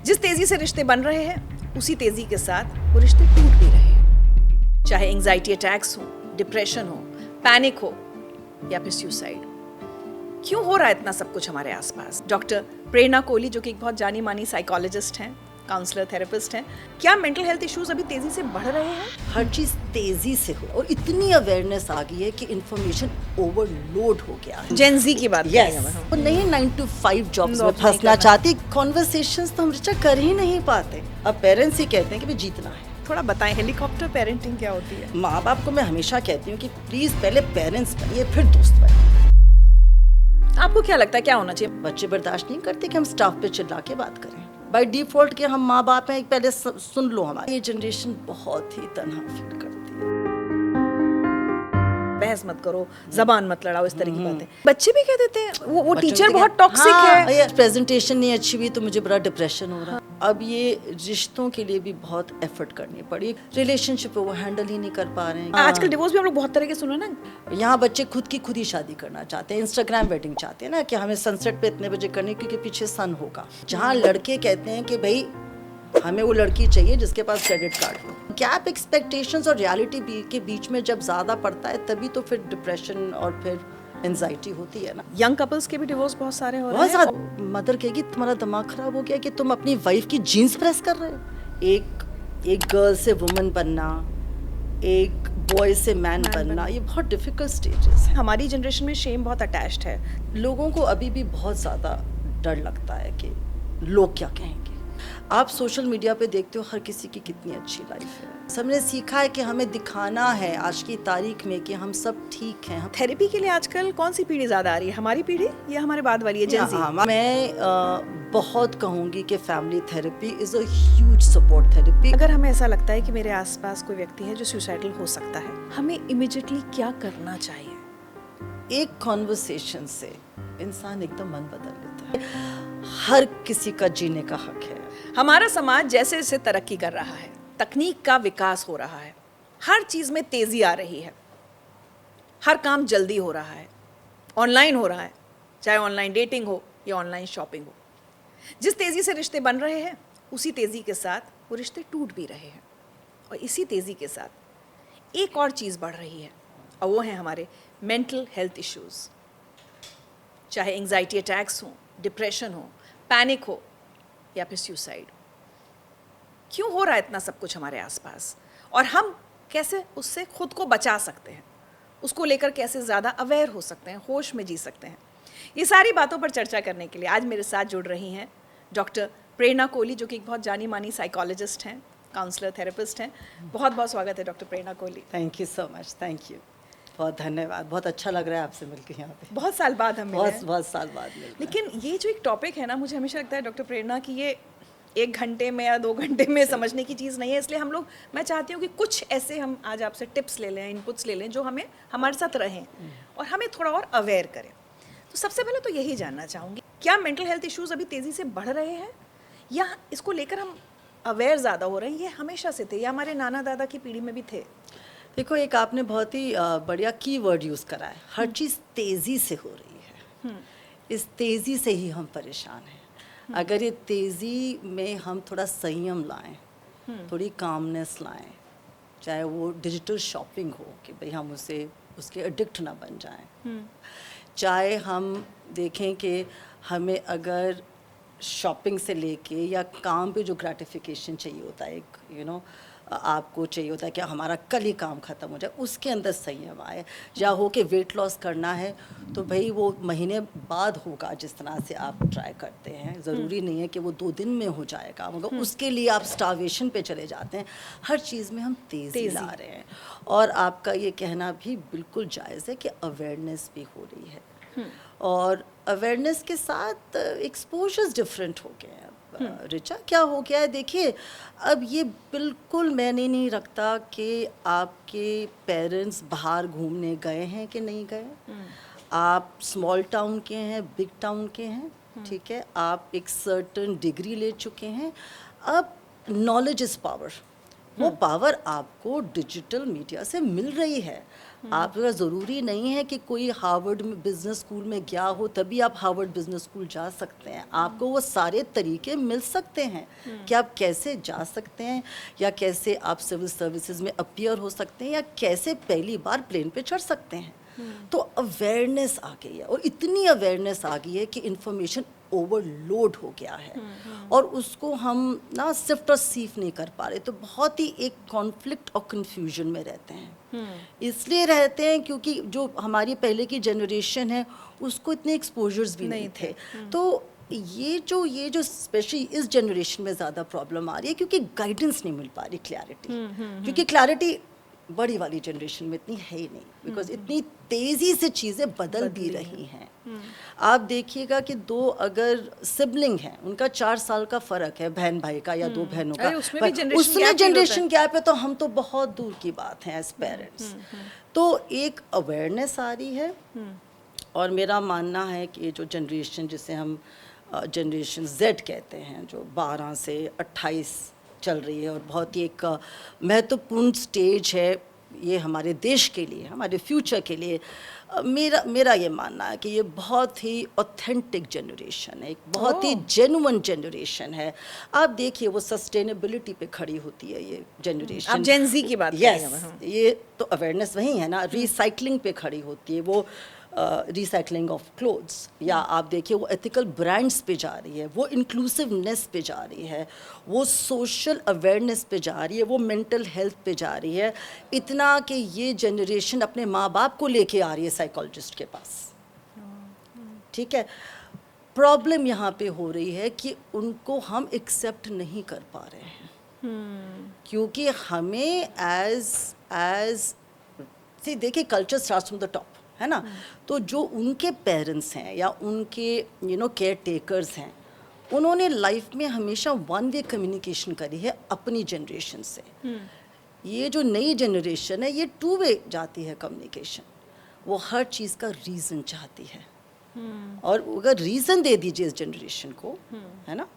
जिस तेजी से रिश्ते बन रहे हैं उसी तेजी के साथ वो रिश्ते टूट भी रहे हैं। चाहे एंजाइटी अटैक्स हो, डिप्रेशन हो, पैनिक हो या फिर सुसाइड। क्यों हो रहा है इतना सब कुछ हमारे आसपास? डॉक्टर प्रेरणा कोहली, जो कि एक बहुत जानी मानी साइकोलॉजिस्ट हैं, काउंसलर, थेरेपिस्ट हैं, क्या मेंटल हेल्थ इश्यूज अभी तेजी से बढ़ रहे हैं? हर चीज़ तेज़ी से हो और इतनी अवेयरनेस आ गई है कि इंफॉर्मेशन ओवरलोड हो गया है। जेन जी की बात यस, करेंगे हम। वो नहीं 9 to 5 जॉब्स में Jobs नहीं फंसना करना। चाहती। कॉन्वर्सेशंस तो हम रिचा कर ही नहीं पाते। अब पेरेंट्स ही कहते हैं कि भाई जीतना है। थोड़ा बताएं हेलीकॉप्टर पेरेंटिंग क्या होती है? माँ बाप को मैं हमेशा कहती हूँ कि प्लीज़ पहले पेरेंट्स बनिए फिर दोस्त बनिए। आपको क्या लगता है क्या होना चाहिए? बच्चे बर्दाश्त नहीं करते कि हम स्टाफ पे चिल्ला के बात करें। बाय डिफॉल्ट के हम माँ बाप हैं, पहले सुन लो। हमारी ये जनरेशन बहुत ही तन्हा फील करती है। बहस मत करो, जबान मत लड़ाओ, इस तरह की बातें बच्चे भी कह देते हैं। वो बच्चों टीचर को बहुत क्या- टॉक्सिक हाँ, है। ये प्रेजेंटेशन नहीं अच्छी हुई तो मुझे बड़ा डिप्रेशन हो रहा है। अब ये रिश्तों के लिए भी बहुत एफर्ट करनी पड़ी। रिलेशनशिप वो हैंडल ही नहीं कर पा रहे हैं। आजकल डिवोर्स भी हम लोग बहुत तरह के सुने ना। यहाँ बच्चे खुद ही शादी करना चाहते हैं, इंस्टाग्राम वेडिंग चाहते हैं ना, कि हमें सनसेट पे इतने बजे करनी क्योंकि पीछे सन होगा। जहाँ लड़के कहते हैं कि भाई हमें वो लड़की चाहिए जिसके पास क्रेडिट कार्ड हो। गैप एक्सपेक्टेशंस और रियलिटी के बीच में जब ज़्यादा पड़ता है तभी तो फिर डिप्रेशन और फिर एंजाइटी होती है ना। यंग कपल्स के भी डिवोर्स बहुत सारे हो रहे बहुत हैं। ज़्यादा। मदर कहेगी तुम्हारा दिमाग खराब हो गया कि तुम अपनी वाइफ की जीन्स प्रेस कर रहे हो। एक गर्ल से वुमन बनना, एक बॉय से मैन बनना, ये बहुत डिफिकल्ट स्टेजेस हैं। हमारी जनरेशन में शेम बहुत अटैच्ड है। लोगों को अभी भी बहुत ज़्यादा डर लगता है कि लोग क्या कहेंगे। आप सोशल मीडिया पे देखते हो हर किसी की कितनी अच्छी लाइफ है। सबने सीखा है कि हमें दिखाना है आज की तारीख में कि हम सब ठीक हैं। थेरेपी के लिए आजकल कौन सी पीढ़ी ज्यादा आ रही है? हमारी पीढ़ी या हमारे बाद वाली है जेन जी? मैं बहुत कहूँगी कि family therapy is a huge support therapy. अगर हमें ऐसा लगता है कि मेरे आसपास कोई व्यक्ति है जो सुसाइडल हो सकता है, हमें इमीडिएटली क्या करना चाहिए? एक कॉन्वर्सेशन से इंसान एकदम मन बदल लेता है। हर किसी का जीने का हक है। हमारा समाज जैसे जैसे तरक्की कर रहा है, तकनीक का विकास हो रहा है, हर चीज में तेजी आ रही है, हर काम जल्दी हो रहा है, ऑनलाइन हो रहा है, चाहे ऑनलाइन डेटिंग हो या ऑनलाइन शॉपिंग हो। जिस तेजी से रिश्ते बन रहे हैं उसी तेजी के साथ वो रिश्ते टूट भी रहे हैं। और इसी तेजी के साथ एक और चीज बढ़ रही है और वो है हमारे मेंटल हेल्थ इश्यूज। चाहे एंजाइटी अटैक्स हो, डिप्रेशन हो, पैनिक हो या फिर सुसाइड। क्यों हो रहा है इतना सब कुछ हमारे आसपास और हम कैसे उससे खुद को बचा सकते हैं, उसको लेकर कैसे ज़्यादा अवेयर हो सकते हैं, होश में जी सकते हैं? ये सारी बातों पर चर्चा करने के लिए आज मेरे साथ जुड़ रही हैं डॉक्टर प्रेरणा कोहली, जो कि एक बहुत जानी मानी साइकोलॉजिस्ट हैं, काउंसलर, थेरेपिस्ट हैं। बहुत बहुत स्वागत है doctor Prerna Kohli. Thank you so much. Thank you, बहुत धन्यवाद। बहुत अच्छा लग रहा है आपसे मिलकर यहाँ पे। बहुत साल बाद हम मिले हैं। बहुत साल बाद मिल। लेकिन ये जो एक टॉपिक है ना, मुझे हमेशा लगता है डॉक्टर प्रेरणा की ये 1 घंटे में या 2 घंटे में समझने की चीज़ नहीं है। इसलिए मैं चाहती हूँ कि कुछ ऐसे हम आज आपसे टिप्स ले लें, इनपुट्स ले लें जो हमें हमारे साथ रहें और हमें थोड़ा और अवेयर करें। तो सबसे पहले तो यही जानना चाहूँगी, क्या मेंटल हेल्थ इश्यूज अभी तेज़ी से बढ़ रहे हैं या इसको लेकर हम अवेयर ज़्यादा हो रहे हैं? ये हमेशा से थे या हमारे नाना दादा की पीढ़ी में भी थे? देखो, एक आपने बहुत ही बढ़िया की वर्ड यूज़ करा है। हर चीज़ तेज़ी से हो रही है। इस तेज़ी से ही हम परेशान हैं। अगर ये तेज़ी में हम थोड़ा संयम लाएं, थोड़ी कामनेस लाएं, चाहे वो डिजिटल शॉपिंग हो कि भाई हम उसके एडिक्ट ना बन जाएं, चाहे हम देखें कि हमें अगर शॉपिंग से लेके या काम पे जो ग्रेटिफिकेशन चाहिए होता है, एक आपको चाहिए होता है कि हमारा कल ही काम ख़त्म हो जाए, उसके अंदर संयम आए। या हो कि वेट लॉस करना है तो भाई वो महीने बाद होगा जिस तरह से आप ट्राई करते हैं। ज़रूरी नहीं है कि वो 2 दिन में हो जाएगा, मगर उसके लिए आप स्टार्वेशन पे चले जाते हैं। हर चीज़ में हम तेज़ी ला रहे हैं। और आपका ये कहना भी बिल्कुल जायज़ है कि अवेयरनेस भी हो रही है और अवेयरनेस के साथ एक्सपोजर्स डिफरेंट हो गए हैं। रिचा, क्या हो गया है, देखिए अब ये बिल्कुल मैंने नहीं रखता कि आपके पेरेंट्स बाहर घूमने गए हैं कि नहीं गए। आप स्मॉल टाउन के हैं, बिग टाउन के हैं, ठीक है, आप एक सर्टेन डिग्री ले चुके हैं। अब नॉलेज इज़ पावर। वो पावर आपको डिजिटल मीडिया से मिल रही है। आपका ज़रूरी नहीं है कि कोई हार्वर्ड में बिजनेस स्कूल में गया हो तभी आप हार्वर्ड बिजनेस स्कूल जा सकते हैं। आपको वो सारे तरीके मिल सकते हैं कि आप कैसे जा सकते हैं, या कैसे आप सिविल सर्विसेज में अपीयर हो सकते हैं, या कैसे पहली बार प्लेन पे चढ़ सकते हैं। तो अवेयरनेस आ गई है, और इतनी अवेयरनेस आ गई है कि इंफॉर्मेशन ओवरलोड हो गया है, और उसको हम ना सिफ्ट और सीफ नहीं कर पा रहे। तो बहुत ही एक कॉन्फ्लिक्ट और कंफ्यूजन में रहते हैं। इसलिए रहते हैं क्योंकि जो हमारी पहले की जनरेशन है उसको इतने एक्सपोजर्स भी नहीं थे। तो ये जो स्पेशली इस जनरेशन में ज़्यादा प्रॉब्लम आ रही है क्योंकि गाइडेंस नहीं मिल पा रही, क्लैरिटी। क्योंकि क्लैरिटी बड़ी वाली जनरेशन में इतनी है ही नहीं, बिकॉज इतनी तेज़ी से चीज़ें बदल भी रही हैं। आप देखिएगा कि दो अगर सिबलिंग हैं, उनका 4 साल का फ़र्क है, बहन भाई का या 2 बहनों का, उसमें जनरेशन गैप है, तो हम तो बहुत दूर की बात है एज पेरेंट्स। तो एक अवेयरनेस आ रही है, और मेरा मानना है कि ये जो जनरेशन जिसे हम जनरेशन Z कहते हैं, जो 12 से 28 चल रही है, और बहुत ही एक महत्वपूर्ण स्टेज है ये हमारे देश के लिए, हमारे फ्यूचर के लिए। मेरा ये मानना है कि ये बहुत ही ऑथेंटिक जनरेशन है, एक बहुत ही जेन्युइन जनरेशन है। आप देखिए वो सस्टेनेबिलिटी पे खड़ी होती है ये जनरेशन। आप जेन ज़ी की बात कर रहे हैं। ये तो अवेयरनेस वही है ना, रिसाइकलिंग पे खड़ी होती है वो, रिसाइकलिंग ऑफ क्लोथ्स, या आप देखिए वो एथिकल ब्रांड्स पे जा रही है, वो इंक्लूसिवनेस पे जा रही है, वो सोशल अवेयरनेस पे जा रही है, वो मेंटल हेल्थ पे जा रही है। इतना कि ये जनरेशन अपने माँ बाप को लेके आ रही है साइकोलॉजिस्ट के पास। ठीक है, प्रॉब्लम यहाँ पे हो रही है कि उनको हम एक्सेप्ट नहीं कर पा रहे हैं, क्योंकि हमें एज देखिए culture starts from the top, है ना। तो जो उनके पेरेंट्स हैं या उनके केयर टेकर्स हैं, उन्होंने लाइफ में हमेशा वन वे कम्युनिकेशन करी है अपनी जनरेशन से। ये जो नई जनरेशन है ये 2 वे जाती है कम्युनिकेशन। वो हर चीज़ का रीज़न चाहती है, और अगर रीज़न दे दीजिए इस जनरेशन को, है ना,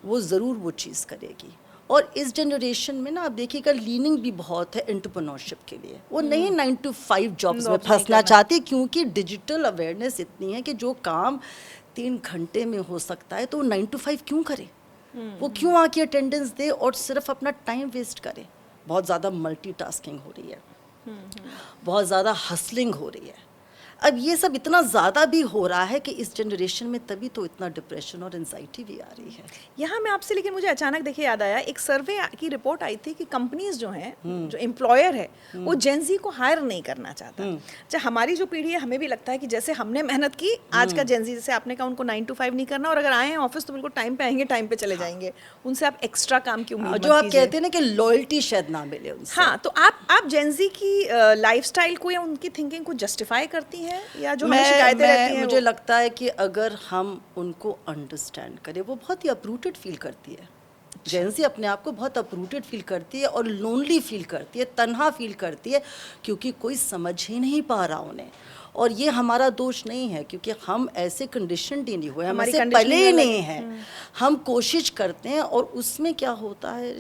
वो ज़रूर वो चीज़ करेगी। और इस जनरेशन में ना आप देखिएगा लीनिंग भी बहुत है एंटरप्रेन्योरशिप के लिए। वो नहीं 9 to 5 जॉब्स में फंसना चाहती, क्योंकि डिजिटल अवेयरनेस इतनी है कि जो काम 3 घंटे में हो सकता है तो वो 9 to 5 क्यों करे? वो क्यों आके अटेंडेंस दे और सिर्फ अपना टाइम वेस्ट करे? बहुत ज़्यादा मल्टीटास्किंग हो रही है, बहुत ज़्यादा हसलिंग हो रही है। अब ये सब इतना ज़्यादा भी हो रहा है कि इस जनरेशन में तभी तो इतना डिप्रेशन और एंजाइटी भी आ रही है। यहाँ मैं आपसे, लेकिन मुझे अचानक देखिए याद आया, एक सर्वे की रिपोर्ट आई थी कि कंपनीज जो हैं, जो एम्प्लॉयर है, वो जेन ज़ी को हायर नहीं करना चाहता। चाहे हमारी जो पीढ़ी है, हमें भी लगता है कि जैसे हमने मेहनत की, आज का जेन ज़ी, जैसे आपने कहा उनको 9 to 5 नहीं करना, और अगर आए हैं ऑफिस तो बिल्कुल टाइम पे आएंगे, टाइम पे चले जाएंगे। उनसे आप एक्स्ट्रा काम की उम्मीद मत कीजिए। जो आप कहते हैं ना कि लॉयल्टी शायद ना मिले उनसे। हाँ, तो आप जेन ज़ी की लाइफस्टाइल को या उनकी थिंकिंग को जस्टिफाई करती हैं, या जो मुझे लगता है कि अगर हम उनको अंडरस्टैंड करें, वो बहुत ही अपरूटेड फील करती है। जेन ज़ी अपने आप को बहुत अपरूटेड फील करती है, और लोनली फील करती है, तन्हा फील करती है, क्योंकि कोई समझ ही नहीं पा रहा उन्हें। और ये हमारा दोष नहीं है, क्योंकि हम ऐसे कंडीशन ही नहीं हुए, हम ऐसे पले ही नहीं हैं। हम कोशिश करते हैं, और उसमें क्या होता है,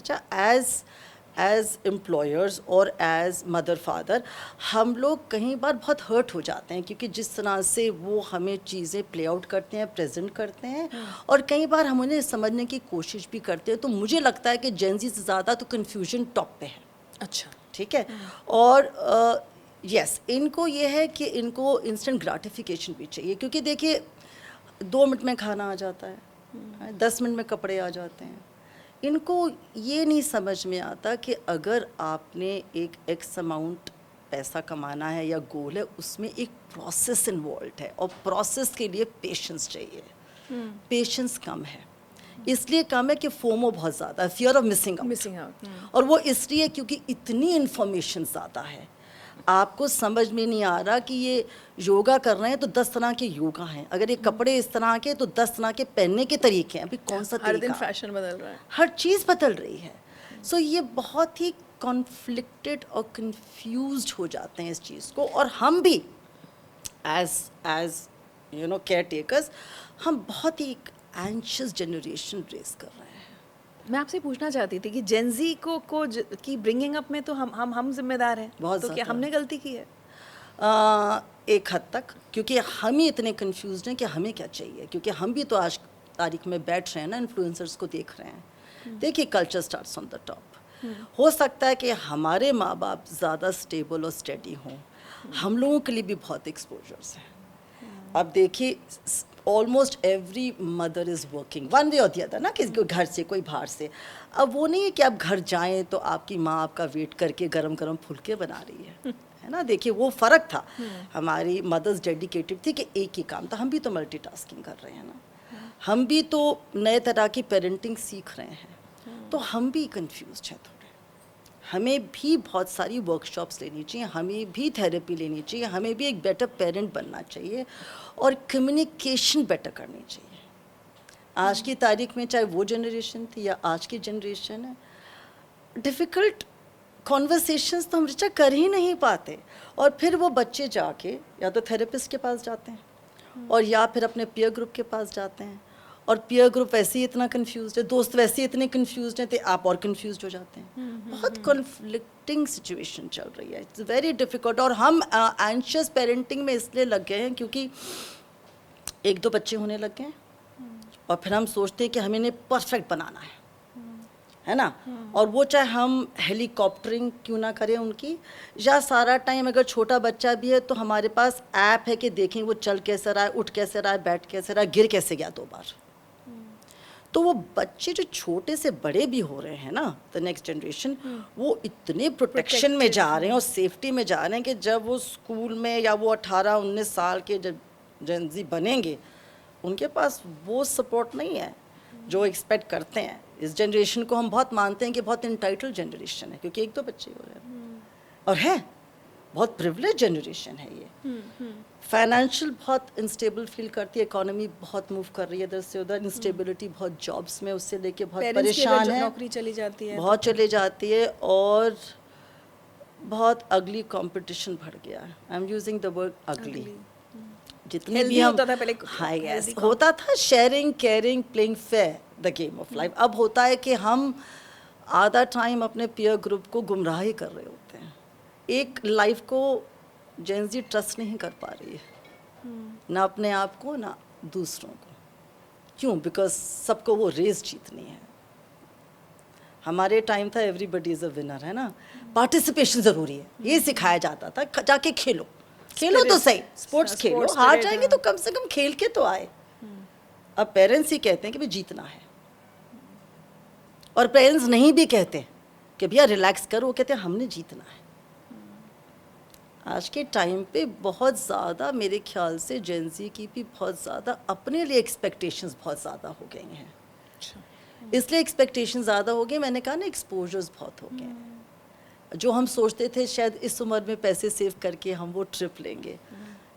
एज एम्प्लॉयर्स और एज मदर फादर हम लोग कई बार बहुत हर्ट हो जाते हैं, क्योंकि जिस तरह से वो हमें चीज़ें प्ले आउट करते हैं, प्रेजेंट करते हैं, और कई बार हम उन्हें समझने की कोशिश भी करते हैं। तो मुझे लगता है कि जेन ज़ी से ज़्यादा तो कन्फ्यूजन टॉप पे है। अच्छा, ठीक है। और यस, इनको ये है कि इनको इंस्टेंट ग्राटिफिकेशन भी चाहिए, क्योंकि देखिए 2 मिनट में खाना आ जाता है, 10 मिनट में कपड़े आ जाते हैं। इनको ये नहीं समझ में आता कि अगर आपने एक एक्स अमाउंट पैसा कमाना है या गोल है, उसमें एक प्रोसेस इन्वॉल्व है, और प्रोसेस के लिए पेशेंस चाहिए। पेशेंस कम है, इसलिए कम है कि फोमो बहुत ज़्यादा है, फियर ऑफ मिसिंग आउट। और वो इसलिए क्योंकि इतनी इन्फॉर्मेशन ज़्यादा है, आपको समझ में नहीं आ रहा कि ये योगा कर रहे हैं तो 10 तरह के योगा हैं, अगर ये कपड़े इस तरह के तो 10 तरह के पहनने के तरीके हैं। अभी कौन सा तरीका? हर दिन फैशन बदल रहा है, हर चीज़ बदल रही है। सो ये बहुत ही कॉन्फ्लिक्टेड और कंफ्यूज्ड हो जाते हैं इस चीज़ को, और हम भी एज केयर टेकर्स हम बहुत ही एंशियस जनरेशन रेस कर रहे हैं। मैं आपसे पूछना चाहती थी कि जेनजी की ब्रिंगिंग अप में तो हम जिम्मेदार हैं, बहुत तो क्या ज़्यादा। हमने गलती की है? एक हद तक, क्योंकि हम ही इतने कंफ्यूज हैं कि हमें क्या चाहिए, क्योंकि हम भी तो आज तारीख में बैठ रहे हैं ना, इन्फ्लुएंसर्स को देख रहे हैं। देखिए, culture starts on the top. हो सकता है कि हमारे माँ बाप ज़्यादा स्टेबल और स्टेडी हों, हम लोगों के लिए भी बहुत एक्सपोजर्स हैं। अब देखिए, almost every mother is working one way और दी अदर ना, कि कोई घर से कोई बाहर से। अब वो नहीं है कि आप घर जाएं तो आपकी माँ आपका वेट करके गरम गरम फुलके बना रही है ना। देखिए, वो फ़र्क था। हमारी मदर्स डेडिकेटेड थी कि एक ही काम था। हम भी तो मल्टीटास्किंग कर रहे हैं ना, हम भी तो नए तरह की पेरेंटिंग सीख रहे हैं, तो हम भी कंफ्यूज हैं थोड़े। हमें भी बहुत सारी वर्कशॉप्स लेनी चाहिए, हमें भी थेरेपी लेनी चाहिए, हमें भी एक बेटर पेरेंट बनना चाहिए और कम्युनिकेशन बेटर करनी चाहिए। आज की तारीख में चाहे वो जनरेशन थी या आज की जनरेशन है, डिफ़िकल्ट कॉन्वर्सेशंस तो हम रिचा कर ही नहीं पाते, और फिर वो बच्चे जाके या तो थेरेपिस्ट के पास जाते हैं और या फिर अपने पीयर ग्रुप के पास जाते हैं, और पीयर ग्रुप वैसे ही इतना कंफ्यूज्ड है, दोस्त वैसे ही इतने कंफ्यूज्ड हैं, तो आप और कंफ्यूज्ड हो जाते हैं। बहुत कॉन्फ्लिक्टिंग सिचुएशन चल रही है, इट्स वेरी डिफ़िकल्ट। और हम एंशियस पेरेंटिंग में इसलिए लग गए हैं क्योंकि एक दो बच्चे होने लग गए हैं, और फिर हम सोचते हैं कि हमें इन्हें परफेक्ट बनाना है ना। और वो चाहे हम हेलीकॉप्टरिंग क्यों ना करें उनकी, या सारा टाइम अगर छोटा बच्चा भी है तो हमारे पास ऐप है कि देखें वो चल कैसे रहा है, उठ कैसे रहा है, बैठ कैसे रहा है, गिर कैसे गया 2 बार। तो वो बच्चे जो छोटे से बड़े भी हो रहे हैं ना, द नेक्स्ट जनरेशन, वो इतने प्रोटेक्शन में जा रहे हैं और सेफ्टी में जा रहे हैं कि जब वो स्कूल में या वो 18-19 साल के जब जेनजी बनेंगे, उनके पास वो सपोर्ट नहीं है जो एक्सपेक्ट करते हैं। इस जनरेशन को हम बहुत मानते हैं कि बहुत इंटाइटल जनरेशन है, क्योंकि एक दो बच्चे हो रहे हैं, और है बहुत प्रिविलेज जनरेशन है ये। फाइनेंशियल बहुत अनस्टेबल फील करती है, इकोनॉमी बहुत मूव कर रही है इधर से उधर, इंस्टेबिलिटी बहुत जॉब्स में, उससे लेके बहुत पेरेंट्स की परेशान अगर है, नौकरी चली जाती है बहुत चले जाती है, और बहुत अगली कंपटीशन बढ़ गया है। I am using the word अगली। जितनी भी Healthy हम, होता था पहले, हाँ यस, healthy होता था sharing, caring, playing fair, the game of life. अब होता है कि हम आधा टाइम अपने पीयर ग्रुप को गुमराह ही कर रहे होते हैं। एक लाइफ को जेनजी ट्रस्ट नहीं कर पा रही है, ना अपने आप को ना दूसरों को। क्यों? बिकॉज सबको वो रेस जीतनी है। हमारे टाइम था एवरीबडी इज़ अ विनर, है ना, पार्टिसिपेशन ज़रूरी है, ये सिखाया जाता था। जाके खेलो, खेलो तो सही, स्पोर्ट्स खेलो, हार जाएंगे तो कम से कम खेल के तो आए। अब पेरेंट्स ही कहते हैं कि भाई जीतना है, और पेरेंट्स नहीं भी कहते कि भैया रिलैक्स करो, वो कहते हैं हमने जीतना है। आज के टाइम पे बहुत ज़्यादा मेरे ख्याल से जेनजी की भी बहुत ज़्यादा अपने लिए एक्सपेक्टेशंस बहुत ज़्यादा हो गई हैं। इसलिए एक्सपेक्टेशन ज़्यादा हो गई, मैंने कहा ना, एक्सपोजर्स बहुत हो गए। जो हम सोचते थे शायद इस उम्र में पैसे सेव करके हम वो ट्रिप लेंगे,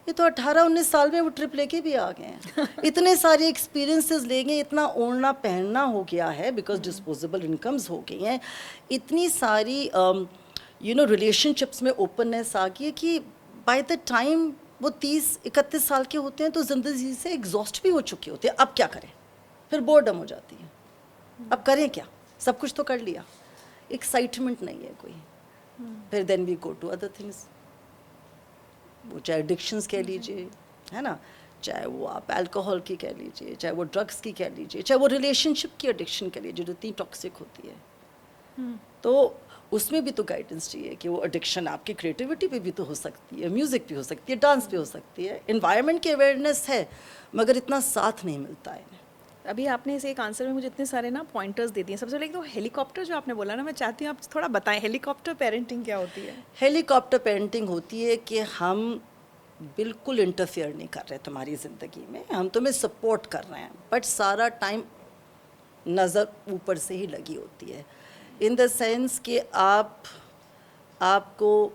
ये तो 18-19 साल में वो ट्रिप लेके भी आ गए हैं। इतने सारे एक्सपीरियंसेस लेंगे, इतना ओढ़ना पहनना हो गया है, बिकॉज डिस्पोजेबल इनकम्स हो गई हैं, इतनी सारी रिलेशनशिप्स में ओपननेस आ गई है कि बाय द टाइम वो 30-31 साल के होते हैं तो ज़िंदगी से एग्जॉस्ट भी हो चुके होते हैं। अब क्या करें? फिर बोर्डम हो जाती है, अब करें क्या, सब कुछ तो कर लिया, एक्साइटमेंट नहीं है कोई। फिर then we go to other things, वो चाहे एडिक्शंस कह लीजिए, है ना, चाहे वो आप अल्कोहल की कह लीजिए, चाहे वो ड्रग्स की कह लीजिए, चाहे वो रिलेशनशिप की एडिक्शन कह लीजिए जो इतनी टॉक्सिक होती है। तो उसमें भी तो गाइडेंस चाहिए कि वो एडिक्शन आपकी क्रिएटिविटी पे भी तो हो सकती है, म्यूज़िक भी हो सकती है, डांस भी हो सकती है, इन्वायरमेंट की अवेयरनेस है, मगर इतना साथ नहीं मिलता है। अभी आपने इस एक आंसर में मुझे इतने सारे ना पॉइंटर्स दे दिए। सबसे पहले तो हेलीकॉप्टर जो आपने बोला ना, मैं चाहती हूँ आप थोड़ा बताएं हेलीकॉप्टर पेरेंटिंग क्या होती है? हेलीकॉप्टर पेरेंटिंग होती है कि हम बिल्कुल इंटरफेयर नहीं कर रहे तुम्हारी ज़िंदगी में, हम तुम्हें सपोर्ट कर रहे हैं, बट सारा टाइम नज़र ऊपर से ही लगी होती है, इन द सेंस कि आपको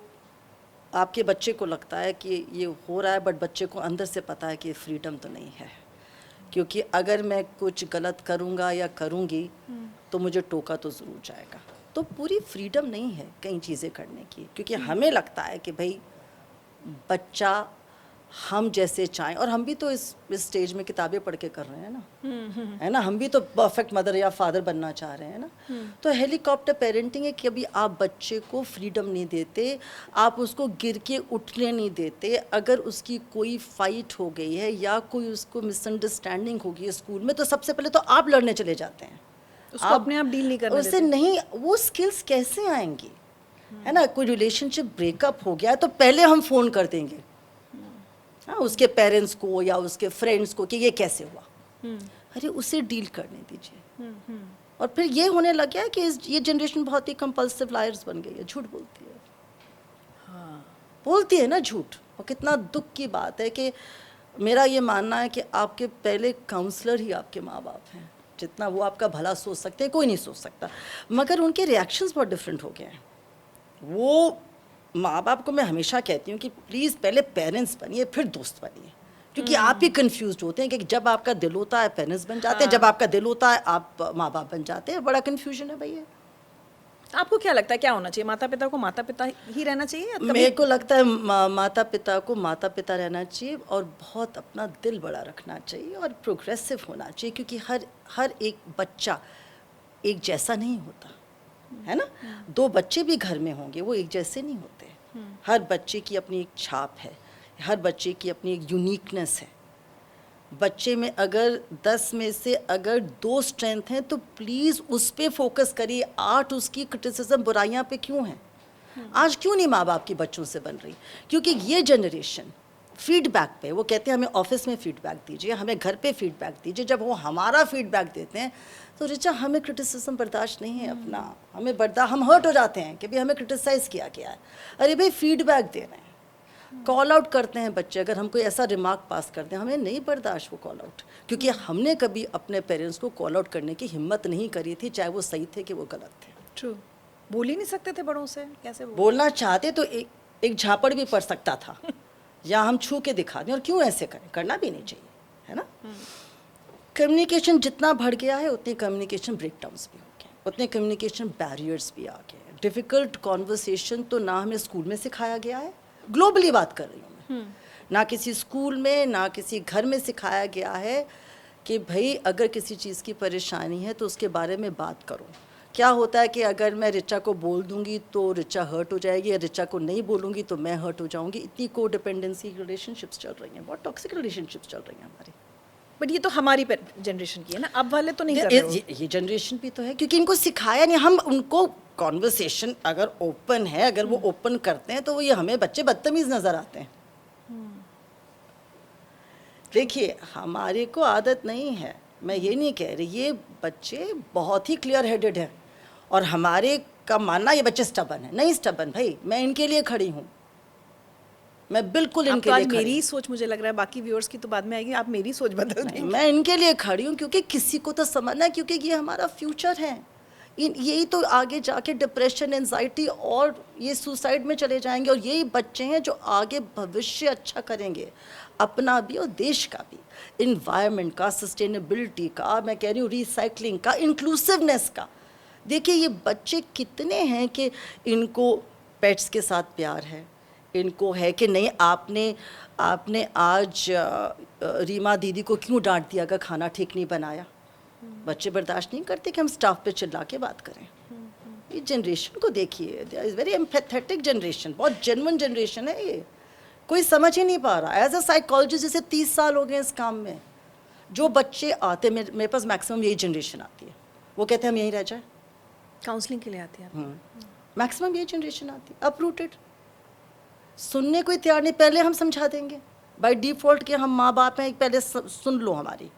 आपके बच्चे को लगता है कि ये हो रहा है, बट बच्चे को अंदर से पता है कि फ्रीडम तो नहीं है, क्योंकि अगर मैं कुछ गलत करूँगा या करूँगी तो मुझे टोका तो ज़रूर जाएगा। तो पूरी फ्रीडम नहीं है कई चीज़ें करने की, क्योंकि हमें लगता है कि भाई बच्चा हम जैसे चाहें, और हम भी तो इस स्टेज में किताबें पढ़ के कर रहे हैं ना, है ना, हम भी तो परफेक्ट मदर या फादर बनना चाह रहे हैं ना। तो हेलीकॉप्टर पेरेंटिंग है कि अभी आप बच्चे को फ्रीडम नहीं देते, आप उसको गिर के उठने नहीं देते। अगर उसकी कोई फाइट हो गई है या कोई उसको मिसअंडरस्टैंडिंग हो गई है स्कूल में, तो सबसे पहले तो आप लड़ने चले जाते हैं, उसको अपने आप डील नहीं करने उसे देते। नहीं, वो स्किल्स कैसे आएंगी, है ना। कोई रिलेशनशिप ब्रेकअप हो गया है तो पहले हम फ़ोन कर देंगे, हाँ, उसके पेरेंट्स को या उसके फ्रेंड्स को कि ये कैसे हुआ। अरे उसे डील करने दीजिए। और फिर ये होने लग गया है कि ये जनरेशन बहुत ही कंपल्सिव लायर्स बन गई है, झूठ बोलती है। हाँ, बोलती है ना झूठ। और कितना दुख की बात है कि मेरा ये मानना है कि आपके पहले काउंसलर ही आपके माँ बाप हैं। जितना वो आपका भला सोच सकते हैं कोई नहीं सोच सकता, मगर उनके रिएक्शंस बहुत डिफरेंट हो गए हैं। वो माँ बाप को मैं हमेशा कहती हूँ कि प्लीज़ पहले पेरेंट्स बनिए फिर दोस्त बनिए, क्योंकि आप ही कंफ्यूज होते हैं कि जब आपका दिल होता है पेरेंट्स बन जाते हैं, जब आपका दिल होता है आप माँ बाप बन जाते हैं। बड़ा कन्फ्यूजन है भैया। आपको क्या लगता है क्या होना चाहिए? माता पिता को माता पिता ही रहना चाहिए या मेरे को लगता है माता पिता को माता पिता रहना चाहिए और बहुत अपना दिल बड़ा रखना चाहिए और प्रोग्रेसिव होना चाहिए, क्योंकि हर एक बच्चा एक जैसा नहीं होता, है ना। दो बच्चे भी घर में होंगे, वो एक जैसे नहीं होते। हर बच्चे की अपनी एक छाप है, हर बच्चे की अपनी एक यूनिकनेस है। बच्चे में अगर 10 में से अगर 2 स्ट्रेंथ हैं तो प्लीज़ उस पे फोकस करिए। 8 उसकी क्रिटिसिज्म बुराइयां पे क्यों हैं? आज क्यों नहीं माँ बाप की बच्चों से बन रही? क्योंकि ये जनरेशन फीडबैक पे, वो कहते हैं हमें ऑफिस में फीडबैक दीजिए, हमें घर पे फीडबैक दीजिए। जब वो हमारा फीडबैक देते हैं तो रिचा हमें क्रिटिसिज्म बर्दाश्त नहीं है अपना, हम हर्ट हो जाते हैं कि भाई हमें क्रिटिसाइज़ किया गया है। अरे भाई फीडबैक दे रहे हैं, कॉल आउट करते हैं बच्चे। अगर हम कोई ऐसा रिमार्क पास करते हैं, हमें नहीं बर्दाश्त वो कॉल आउट, क्योंकि हमने कभी अपने पेरेंट्स को कॉल आउट करने की हिम्मत नहीं करी थी, चाहे वो सही थे कि वो गलत थे। ट्रू, बोल ही नहीं सकते थे बड़ों से, कैसे बोलना चाहते तो एक झापड़ भी पड़ सकता था या हम छू के दिखा दें, और क्यों ऐसे करें, करना भी नहीं चाहिए, है ना। कम्युनिकेशन जितना बढ़ गया है उतने कम्युनिकेशन ब्रेकडाउन्स भी हो गए, उतने कम्युनिकेशन बैरियर्स भी आ गए हैं। डिफ़िकल्ट कॉन्वर्सेशन तो ना हमें स्कूल में सिखाया गया है, ग्लोबली बात कर रही हूँ मैं, ना किसी स्कूल में ना किसी घर में सिखाया गया है कि भाई अगर किसी चीज़ की परेशानी है तो उसके बारे में बात करो। क्या होता है कि अगर मैं रिचा को बोल दूंगी तो रिचा हर्ट हो जाएगी, या रिचा को नहीं बोलूँगी तो मैं हर्ट हो जाऊँगी। इतनी को डिपेंडेंसी रिलेशनशिप्स चल रही हैं, बहुत टॉक्सिक रिलेशनशिप्स चल रही हैं हमारी। बट ये तो हमारी जनरेशन की है ना, अब वाले तो नहीं कर रहे हो। ये जनरेशन भी तो है, क्योंकि इनको सिखाया नहीं। हम उनको कॉन्वर्सेशन अगर ओपन है, अगर वो ओपन करते हैं तो वो ये हमें बच्चे बदतमीज नज़र आते हैं। देखिए हमारे को आदत नहीं है, मैं ये नहीं कह रही, ये बच्चे बहुत ही क्लियर हेडेड हैं और हमारे का मानना ये बच्चे स्टबन है। नहीं स्टबन भाई, मैं इनके लिए खड़ी हूँ, मैं बिल्कुल इनके लिए खड़ी। मेरी सोच मुझे लग रहा है, बाकी व्यूअर्स की तो बाद में आएगी, आप मेरी सोच बदल देंगे। मैं इनके लिए खड़ी हूँ क्योंकि किसी को तो समझना है, क्योंकि ये हमारा फ्यूचर है। यही तो आगे जाके डिप्रेशन, एंजाइटी और ये सुसाइड में चले जाएंगे, और यही बच्चे हैं जो आगे भविष्य अच्छा करेंगे, अपना भी और देश का भी, इन्वायरमेंट का, सस्टेनेबिलिटी का, मैं कह रही हूँ रिसाइकलिंग का, इंक्लूसिवनेस का। देखिए ये बच्चे कितने हैं कि इनको पेट्स के साथ प्यार है, इनको है कि नहीं आपने आज रीमा दीदी को क्यों डांट दिया अगर खाना ठीक नहीं बनाया। बच्चे बर्दाश्त नहीं करते कि हम स्टाफ पे चिल्ला के बात करें। ये जनरेशन को देखिए, इज़ वेरी एम्पैथेटिक जनरेशन, बहुत जेन्युइन जनरेशन है ये, कोई समझ ही नहीं पा रहा। एज अ साइकोलॉजिस्ट जैसे 30 साल हो गए इस काम में, जो बच्चे आते मेरे पास मैक्सिमम यही जनरेशन आती है, वो कहते हैं हम यहीं रह जाए, काउंसलिंग के लिए आती है। मैक्सिमम यही जनरेशन आती है, अपरूटेड, सुनने कोई तैयार नहीं। पहले हम समझा देंगे बाय डिफ़ॉल्ट कि हम माँ बाप हैं, पहले सुन लो हमारी।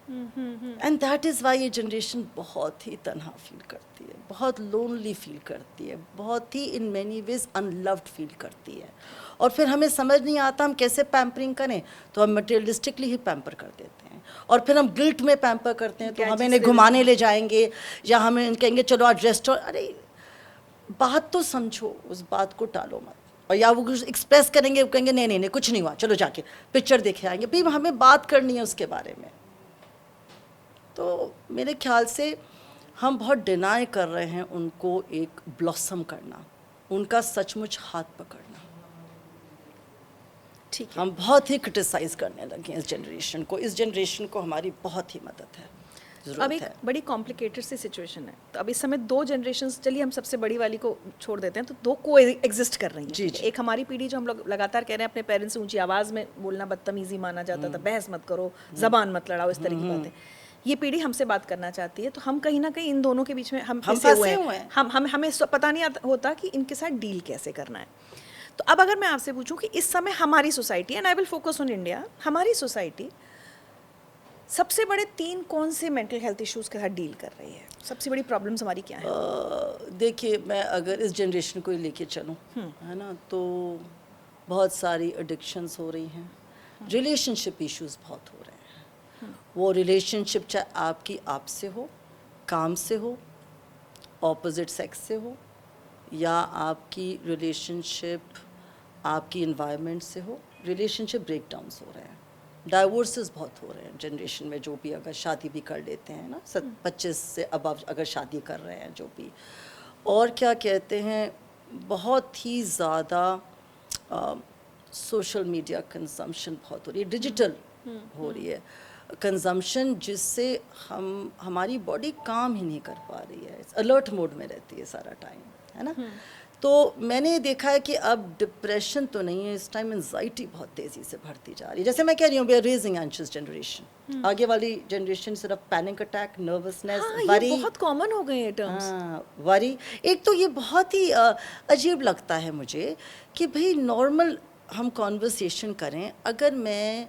एंड दैट इज़ वाई ये जनरेशन बहुत ही तन्हा फील करती है, बहुत लोनली फील करती है, बहुत ही in many ways unloved feel करती है। और फिर हमें समझ नहीं आता हम कैसे पैम्परिंग करें, तो हम मटेरियलिस्टिकली ही पैम्पर कर देते हैं, और फिर हम गिल्ट में पैम्पर करते हैं। तो हमें इन्हें घुमाने ले जाएंगे या हमें कहेंगे चलो आज रेस्टोरेंट। अरे बात तो समझो, उस बात को टालो मत। और या वो कुछ एक्सप्रेस करेंगे, वो कहेंगे नहीं नहीं नहीं कुछ नहीं हुआ, चलो जाके पिक्चर देखे आएंगे। भाई हमें बात करनी है उसके बारे में। तो मेरे ख्याल से हम बहुत डिनाई कर रहे हैं उनको एक ब्लॉसम करना, उनका सचमुच हाथ पकड़ना। ठीक है। हम बहुत ही क्रिटिसाइज करने लगे हैं इस जनरेशन को। इस जनरेशन को हमारी बहुत ही मदद है, अब ज़रूरत एक है। बड़ी कॉम्प्लिकेटेड सी सिचुएशन है, तो अब इस समय दो जनरेशन्स, चलिए हम सबसे बड़ी वाली को छोड़ देते हैं, तो दो को एग्जिस्ट कर रही हैं। जी, ठीक है? जी। एक हमारी पीढ़ी जो हम लोग लगातार कह रहे हैं अपने पेरेंट्स से ऊंची आवाज़ में बोलना बदतमीजी माना जाता था, बहस मत करो, जबान मत लड़ाओ, इस तरह की बातें। ये पीढ़ी हमसे बात करना चाहती है, तो हम कहीं ना कहीं इन दोनों के बीच में हम फंसे हुए हैं। हमें पता नहीं होता कि इनके साथ डील कैसे करना है। तो अब अगर मैं आपसे पूछूं कि इस समय हमारी society, and I will focus on India, हमारी सोसाइटी सबसे बड़े 3 कौन से मेंटल हेल्थ इश्यूज के साथ डील कर रही है? सबसे बड़ी प्रॉब्लम्स हमारी क्या है? देखिए, मैं अगर इस जनरेशन को ही लेके चलूं, है ना, तो बहुत सारी एडिक्शंस हो रही हैं, रिलेशनशिप इश्यूज बहुत हो रहे हैं। वो रिलेशनशिप चाहे आपकी आपसे हो, काम से हो, ऑपोजिट सेक्स से हो, या आपकी रिलेशनशिप आपकी इन्वायरमेंट से हो, रिलेशनशिप ब्रेकडाउन्स हो रहे हैं। डाइवोर्सेस बहुत हो रहे हैं जनरेशन में, जो भी अगर शादी भी कर लेते हैं ना, 25 से अबव अगर शादी कर रहे हैं जो भी, और क्या कहते हैं, बहुत ही ज़्यादा सोशल मीडिया कंजम्पशन बहुत हो रही है, डिजिटल हो रही है कंजम्पशन, जिससे हमारी बॉडी काम ही नहीं कर पा रही है, अलर्ट मोड में रहती है सारा टाइम, है ना। तो मैंने देखा है कि अब डिप्रेशन तो नहीं है, इस टाइम एंजाइटी बहुत तेज़ी से बढ़ती जा रही है। जैसे मैं कह रही हूँ, we are raising anxious generation. आगे वाली जनरेशन सिर्फ पैनिक अटैक, नर्वसनेस, वरी, ये बहुत कॉमन हो गए हैं टर्म्स। हाँ, वरी। एक तो ये बहुत ही अजीब लगता है मुझे कि भाई नॉर्मल हम कॉन्वर्सेशन करें, अगर मैं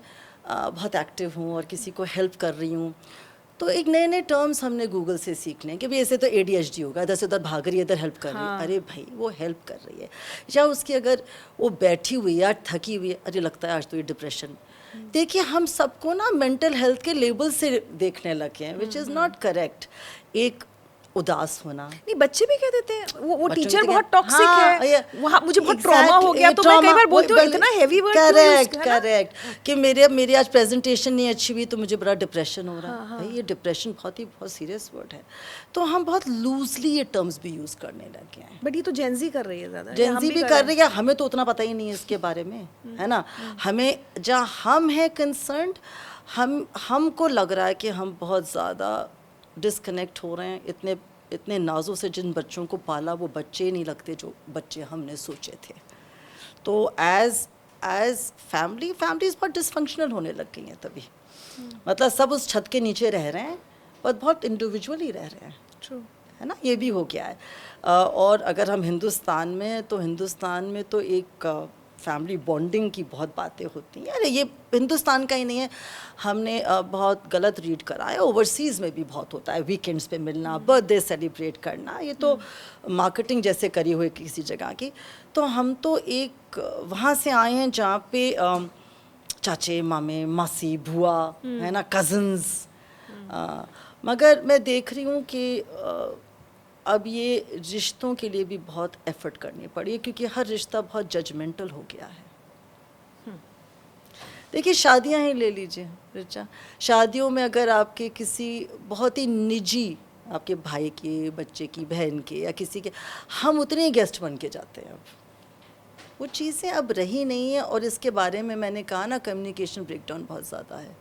बहुत एक्टिव हूँ और किसी को हेल्प कर रही हूँ, तो एक नए नए टर्म्स हमने गूगल से सीख लें कि भाई ऐसे तो ADHD होगा, इधर से उधर भाग रही है, इधर हेल्प कर रही है। अरे भाई, वो हेल्प कर रही है, या उसकी अगर वो बैठी हुई है या थकी हुई है, अरे लगता है आज तो ये डिप्रेशन। देखिए, हम सबको ना मेंटल हेल्थ के लेबल से देखने लगे हैं, विच इज़ नॉट करेक्ट। एक उदास होना, नहीं, बच्चे भी कह देते हैं वो बच्चों टीचर भी बहुत कहते- टॉक्सिक हाँ, है, वहाँ मुझे बहुत ट्रॉमा हो गया, तो मैं कई बार बोलती हूँ इतना हेवी वर्ड क्यों यूज करेक्ट करेक्ट कि मेरी आज प्रेजेंटेशन नहीं अच्छी हुई तो मुझे बड़ा डिप्रेशन हो रहा है। भाई, ये डिप्रेशन बहुत सीरियस वर्ड है, तो हम बहुत लूजली ये टर्म्स भी यूज करने लगे हैं। बट ये तो जेंजी कर रही है ज़्यादा, जेंजी भी कर रही है, हमें तो उतना पता ही नहीं है इसके बारे में, है ना। हमें, जहाँ हम हैं कंसर्न्ड, हमको लग रहा है कि हम बहुत ज़्यादा डिस्कनेक्ट हो रहे हैं। इतने नाजों से जिन बच्चों को पाला, वो बच्चे नहीं लगते जो बच्चे हमने सोचे थे। तो एज फैमिलीज बहुत डिसफंक्शनल होने लग गई हैं तभी। मतलब सब उस छत के नीचे रह रहे हैं, पर बहुत इंडिविजुअली रह रहे हैं। ट्रू, है ना, ये भी हो गया है। और अगर हम हिंदुस्तान में हैं, तो हिंदुस्तान में तो एक फैमिली बॉन्डिंग की बहुत बातें होती हैं। अरे ये हिंदुस्तान का ही नहीं है, हमने बहुत गलत रीड करा है, ओवरसीज़ में भी बहुत होता है, वीकेंड्स पे मिलना, बर्थडे सेलिब्रेट करना, ये तो मार्केटिंग जैसे करी हुई किसी जगह की। तो हम तो एक वहाँ से आए हैं जहाँ पे चाचे, मामे, मासी, बुआ, है ना, कज़न्स। मगर मैं देख रही हूँ कि अब ये रिश्तों के लिए भी बहुत एफर्ट करनी पड़ी है, क्योंकि हर रिश्ता बहुत जजमेंटल हो गया है। देखिए, शादियां ही ले लीजिए रिचा, शादियों में अगर आपके किसी बहुत ही निजी, आपके भाई के, बच्चे की, बहन के, या किसी के, हम उतने ही गेस्ट बन के जाते हैं। अब वो चीज़ें अब रही नहीं है, और इसके बारे में मैंने कहा ना, कम्युनिकेशन ब्रेकडाउन बहुत ज़्यादा है।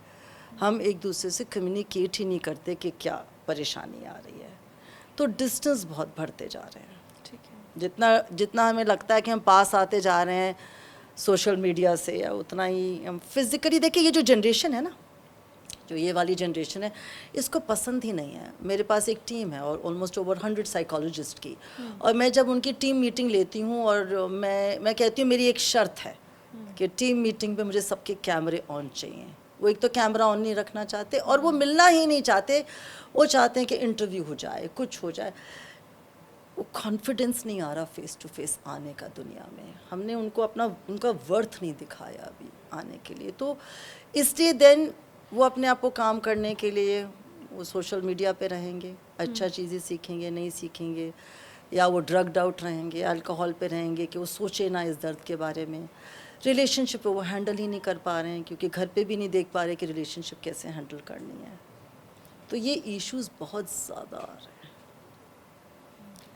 हम एक दूसरे से कम्युनिकेट ही नहीं करते कि क्या परेशानी आ रही है, तो डिस्टेंस बहुत बढ़ते जा रहे हैं। ठीक है। जितना हमें लगता है कि हम पास आते जा रहे हैं सोशल मीडिया से, या उतना ही हम फिज़िकली। देखिए, ये जो जनरेशन है ना, जो ये वाली जनरेशन है, इसको पसंद ही नहीं है। मेरे पास एक टीम है और ऑलमोस्ट ओवर 100 साइकोलॉजिस्ट की, और मैं जब उनकी टीम मीटिंग लेती हूँ, और मैं कहती हूँ मेरी एक शर्त है कि टीम मीटिंग पे मुझे सबके कैमरे ऑन चाहिए। वो एक तो कैमरा ऑन नहीं रखना चाहते, और वो मिलना ही नहीं चाहते। वो चाहते हैं कि इंटरव्यू हो जाए, कुछ हो जाए। वो कॉन्फिडेंस नहीं आ रहा फेस टू फेस आने का दुनिया में। हमने उनका वर्थ नहीं दिखाया अभी आने के लिए। तो इसलिए देन वो अपने आप को काम करने के लिए वो सोशल मीडिया पे रहेंगे, अच्छा चीज़ें सीखेंगे, नहीं सीखेंगे, या वो ड्रग्ड आउट रहेंगे, अल्कोहल पे रहेंगे कि वो सोचे ना इस दर्द के बारे में। रिलेशनशिप वो हैंडल ही नहीं कर पा रहे हैं, क्योंकि घर पे भी नहीं देख पा रहे कि रिलेशनशिप कैसे हैंडल करनी है। तो ये इश्यूज़ बहुत ज़्यादा आ रहे हैं।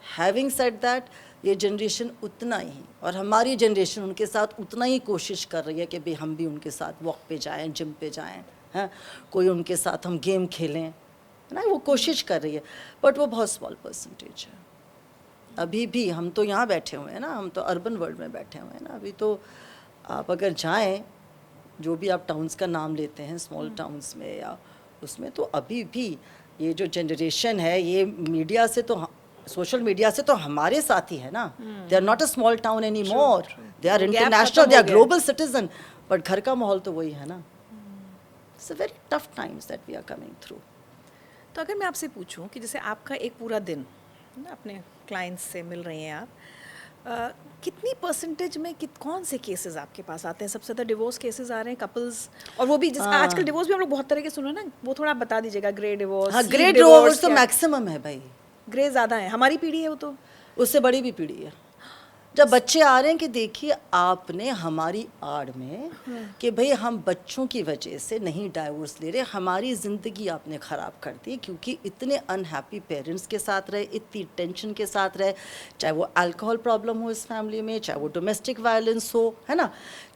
हैविंग सेड दैट, ये जनरेशन उतना ही, और हमारी जनरेशन उनके साथ उतना ही कोशिश कर रही है कि भाई हम भी उनके साथ वॉक पे जाएं, जिम पे जाएं, हैं, कोई उनके साथ हम गेम खेलें, है ना, वो कोशिश कर रही है, बट वो बहुत स्मॉल परसेंटेज है अभी भी। हम तो यहाँ बैठे हुए हैं ना, हम तो अर्बन वर्ल्ड में बैठे हुए हैं ना। अभी तो आप अगर जाएं, जो भी आप टाउन्स का नाम लेते हैं, स्मॉल टाउन्स में या उसमें, तो अभी भी ये जो जनरेशन है, ये मीडिया से तो, सोशल मीडिया से तो हमारे साथ ही है ना। They are not a small town any more, they are international, they are global citizen, but घर का माहौल तो वही है ना। It's a very tough times that we are coming through. तो अगर मैं आपसे पूछूं कि जैसे आपका एक पूरा दिन ना अपने क्लाइंट्स से मिल रही हैं आप, कितनी परसेंटेज में कौन से केसेस आपके पास आते हैं? सबसे ज़्यादा डिवोर्स केसेस आ रहे हैं, कपल्स, और वो भी जैसे आजकल डिवोर्स भी हम लोग बहुत तरह के सुने ना, वो थोड़ा बता दीजिएगा। ग्रे डिवोर्स, हाँ, ग्रे डिवोर्स तो मैक्सिमम है भाई, ग्रे ज़्यादा है, हमारी पीढ़ी है वो तो, उससे बड़ी भी पीढ़ी है। जब बच्चे आ रहे हैं कि देखिए आपने हमारी आड़ में कि भाई हम बच्चों की वजह से नहीं डाइवोर्स ले रहे, हमारी ज़िंदगी आपने ख़राब कर दी, क्योंकि इतने अनहैप्पी पेरेंट्स के साथ रहे, इतनी टेंशन के साथ रहे, चाहे वो अल्कोहल प्रॉब्लम हो इस फैमिली में, चाहे वो डोमेस्टिक वायलेंस हो, है ना,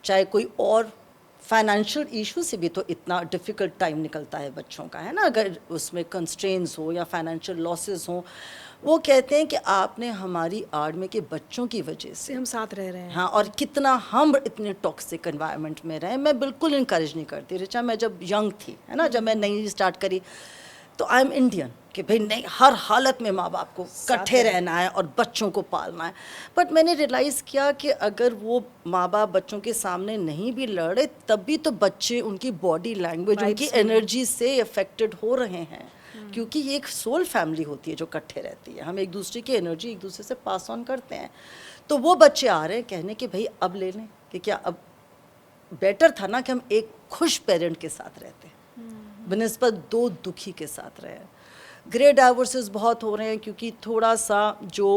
चाहे कोई और फाइनेंशियल इशू से भी तो इतना डिफ़िकल्ट टाइम निकलता है बच्चों का, है ना, अगर उसमें कंस्ट्रेंट्स हो या फाइनेंशियल लॉसेस हो। वो कहते हैं कि आपने हमारी आड़ में के बच्चों की वजह से हम साथ रह रहे हैं। हाँ, और कितना हम इतने टॉक्सिक एनवायरनमेंट में रहे। मैं बिल्कुल इनकरेज नहीं करती रिचा, मैं जब यंग थी, है ना, जब मैं नई स्टार्ट करी, तो आई एम इंडियन कि भाई नहीं, हर हालत में माँ बाप को इकट्ठे रहना है और बच्चों को पालना है। बट मैंने रियलाइज़ किया कि अगर वो माँ बाप बच्चों के सामने नहीं भी लड़े, तब भी तो बच्चे उनकी बॉडी लैंग्वेज, उनकी एनर्जी से अफेक्टेड हो रहे हैं, क्योंकि ये एक सोल फैमिली होती है जो इकट्ठे रहती है। हम एक दूसरे की एनर्जी एक दूसरे से पास ऑन करते हैं। तो वो बच्चे आ रहे हैं कहने कि भाई अब ले लें, कि क्या अब बेटर था ना कि हम एक खुश पेरेंट के साथ रहते हैं बनिस्बत दो दुखी के साथ रहे। ग्रे डाइवोर्सेस बहुत हो रहे हैं क्योंकि थोड़ा सा जो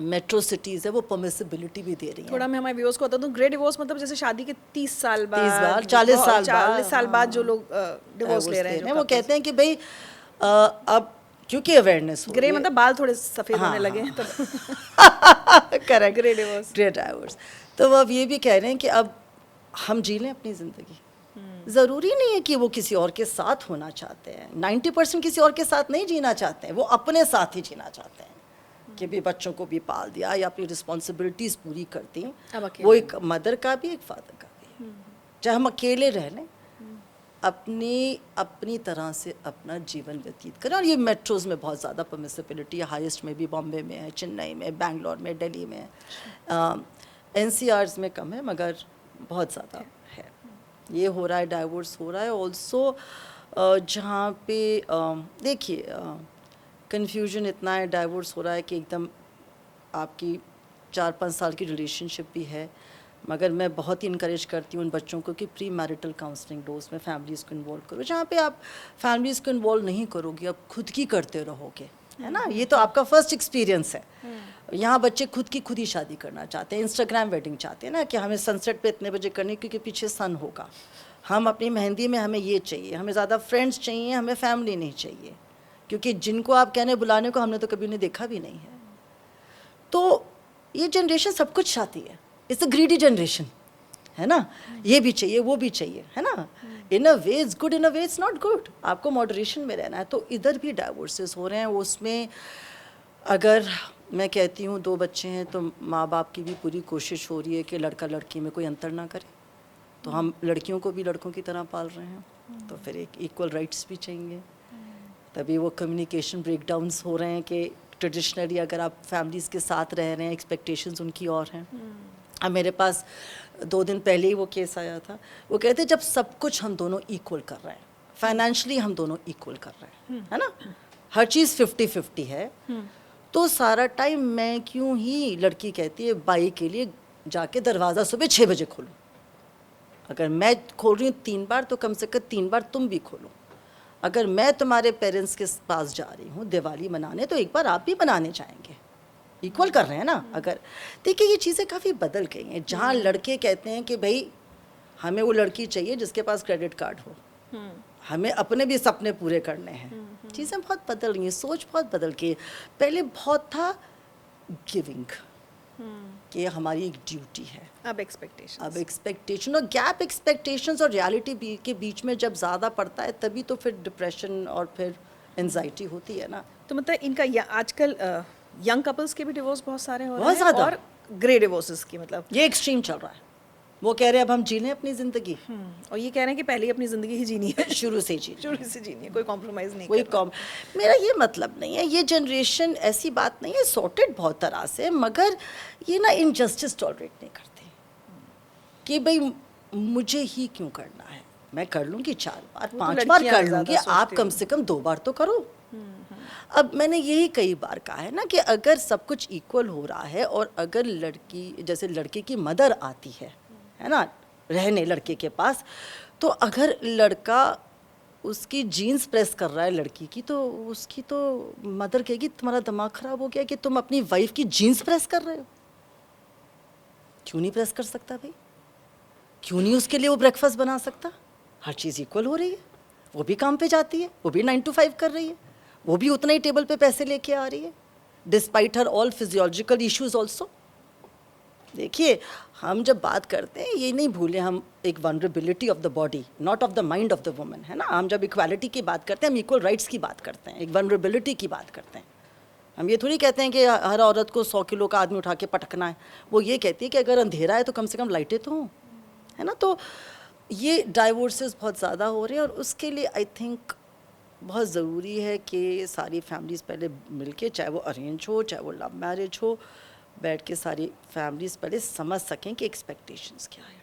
मेट्रो सिटीज़ है वो परमिसिबिलिटी भी दे रही है। थोड़ा मैं हमारे व्यूअर्स को बता दूं, ग्रे डिवोर्स मतलब जैसे शादी के 30 साल बाद 40 साल बाद जो लोग डिवोर्स ले रहे हैं, वो कहते हैं कि भाई अब क्योंकि अवेयरनेस हो, ग्रे मतलब बाल थोड़े सफ़ेद होने लगे हैं, तो correct, grey divorce, grey divorce. तो वो अब ये भी कह रहे हैं कि अब हम जी लें अपनी ज़िंदगी। ज़रूरी नहीं है कि वो किसी और के साथ होना चाहते हैं, 90% किसी और के साथ नहीं जीना चाहते हैं, वो अपने साथ ही जीना चाहते हैं कि भी बच्चों को भी पाल दिया या अपनी रिस्पॉन्सिबिलिटीज़ पूरी कर दी। वो एक मदर का भी, एक फादर का भी, चाहे हम अकेले रह लें, अपनी तरह से अपना जीवन व्यतीत करें। और ये मेट्रोज़ में बहुत ज़्यादा परमिसिबिलिटी है, हाईएस्ट में भी बॉम्बे में है, चेन्नई में, बेंगलोर में, दिल्ली में है, NCRs में कम है मगर बहुत ज़्यादा है। ये हो रहा है, डाइवोर्स हो रहा है ऑल्सो, जहाँ पे देखिए कन्फ्यूजन इतना है, डाइवोर्स हो रहा है कि एकदम आपकी 4-5 साल की रिलेशनशिप भी है, मगर मैं बहुत ही इनकरेज करती हूँ उन बच्चों को कि प्री मैरिटल काउंसलिंग लो, उसमें फैमिलीज़ को इन्वॉल्व करो। जहाँ पे आप फैमिलीज़ को इन्वॉल्व नहीं करोगे, आप खुद की करते रहोगे, है ना, ये तो आपका फर्स्ट एक्सपीरियंस है। यहाँ बच्चे खुद ही शादी करना चाहते हैं, इंस्टाग्राम वेडिंग चाहते हैं ना, कि हमें सनसेट पे इतने बजे करनी क्योंकि पीछे सन होगा, हम अपनी मेहंदी में हमें ये चाहिए, हमें ज़्यादा फ्रेंड्स चाहिए, हमें फैमिली नहीं चाहिए, क्योंकि जिनको आप कहने बुलाने को हमने तो कभी उन्हें देखा भी नहीं है। तो ये जनरेशन सब कुछ चाहती है, इट्स अ ग्रीडी जनरेशन, है ना, ये भी चाहिए वो भी चाहिए, है ना। In a way is good, in a way is not good, आपको मॉडरेशन में रहना है। तो इधर भी डाइवोर्सेस हो रहे हैं। उसमें अगर मैं कहती हूँ 2 बच्चे हैं तो माँ बाप की भी पूरी कोशिश हो रही है कि लड़का लड़की में कोई अंतर ना करे, तो हम लड़कियों को भी लड़कों की तरह पाल रहे हैं, तो फिर एक इक्वल राइट्स भी चाहिए। तभी वो कम्युनिकेशन ब्रेकडाउन्स हो रहे हैं कि ट्रेडिशनली अगर आप फैमिलीज़ के साथ रह रहे हैं, एक्सपेक्टेशंस उनकी और हैं। अब मेरे पास 2 दिन पहले ही वो केस आया था, वो कहते जब सब कुछ हम दोनों इक्वल कर रहे हैं, फाइनेंशियली हम दोनों इक्वल कर रहे हैं, है ना, हर चीज़ 50-50 है, तो सारा टाइम मैं क्यों ही, लड़की कहती है, बाई के लिए जाके दरवाज़ा सुबह 6 बजे खोलूँ। अगर मैं खोल रही हूँ 3 बार तो कम से कम 3 बार तुम भी खोलो। अगर मैं तुम्हारे पेरेंट्स के पास जा रही हूँ दिवाली मनाने, तो एक बार आप भी मनाने जाएंगे, इक्वल कर रहे हैं ना। अगर देखिए ये चीज़ें काफ़ी बदल गई हैं, जहाँ लड़के कहते हैं कि भाई हमें वो लड़की चाहिए जिसके पास क्रेडिट कार्ड हो, हमें अपने भी सपने पूरे करने हैं, चीज़ें बहुत बदल गई हैं, सोच बहुत बदल गई है। पहले बहुत था गिविंग, कि ये हमारी एक ड्यूटी है। अब एक्सपेक्टेशन, अब एक्सपेक्टेशन और गैप एक्सपेक्टेशंस और रियलिटी के बीच में जब ज़्यादा पड़ता है तभी तो फिर डिप्रेशन और फिर एंजाइटी होती है ना। तो मतलब इनका आजकल यंग कपल्स के भी डिवोर्स बहुत सारे हो रहे बहुत हैं ज़्यादा। और ग्रे डिवोर्सेस की, मतलब ये एक्सट्रीम चल रहा है। वो कह रहे हैं अब हम जी लें अपनी ज़िंदगी, और ये कह रहे हैं कि पहले ही अपनी ज़िंदगी ही जीनी है, शुरू से जी लें। शुरू से जीनी है, कोई कॉम्प्रोमाइज़ नहीं कोई करना। मेरा ये मतलब नहीं है, ये जनरेशन ऐसी बात नहीं है, सॉर्टेड बहुत तरह से, मगर ये ना इनजस्टिस टॉलरेट नहीं करते कि भाई मुझे ही क्यों करना है, मैं कर लूँगी 4 बार वो तो 5 बार लड़कियां कर ज़्यादा लूँगी, आप सोचती कम हैं। से कम 2 बार तो करो। अब मैंने यही कई बार कहा है ना कि अगर सब कुछ इक्वल हो रहा है और अगर लड़की जैसे लड़के की मदर आती है ना, रहने लड़के के पास, तो अगर लड़का उसकी जीन्स प्रेस कर रहा है लड़की की, तो उसकी तो मदर कहेगी तुम्हारा दिमाग खराब हो गया कि तुम अपनी वाइफ की जीन्स प्रेस कर रहे हो। क्यों नहीं प्रेस कर सकता भाई? क्यों नहीं उसके लिए वो ब्रेकफास्ट बना सकता? हर चीज़ इक्वल हो रही है, वो भी काम पे जाती है, वो भी 9 to 5 कर रही है, वो भी उतना ही टेबल पे पैसे लेके आ रही है, डिस्पाइट हर ऑल फिजियोलॉजिकल इश्यूज ऑल्सो। देखिए, हम जब बात करते हैं ये नहीं भूलें, हम एक vulnerability of the body, not of the mind of the woman, है ना। हम जब इक्वालिटी की बात करते हैं, हम इक्वल राइट्स की बात करते हैं, एक वनरेबिलिटी की बात करते हैं। हम ये थोड़ी कहते हैं कि हर औरत को 100 किलो का आदमी उठा के पटकना है। वो ये कहती है कि अगर अंधेरा है तो कम से कम लाइटें तो हों, है ना। तो ये डाइवोर्सेस बहुत ज़्यादा हो रहे हैं और उसके लिए आई थिंक बहुत ज़रूरी है कि सारी फैमिलीज़ पहले मिलके, चाहे वो अरेंज हो चाहे वो लव मैरिज हो, बैठ के सारी फैमिलीज़ पहले समझ सकें कि एक्सपेक्टेशंस क्या है।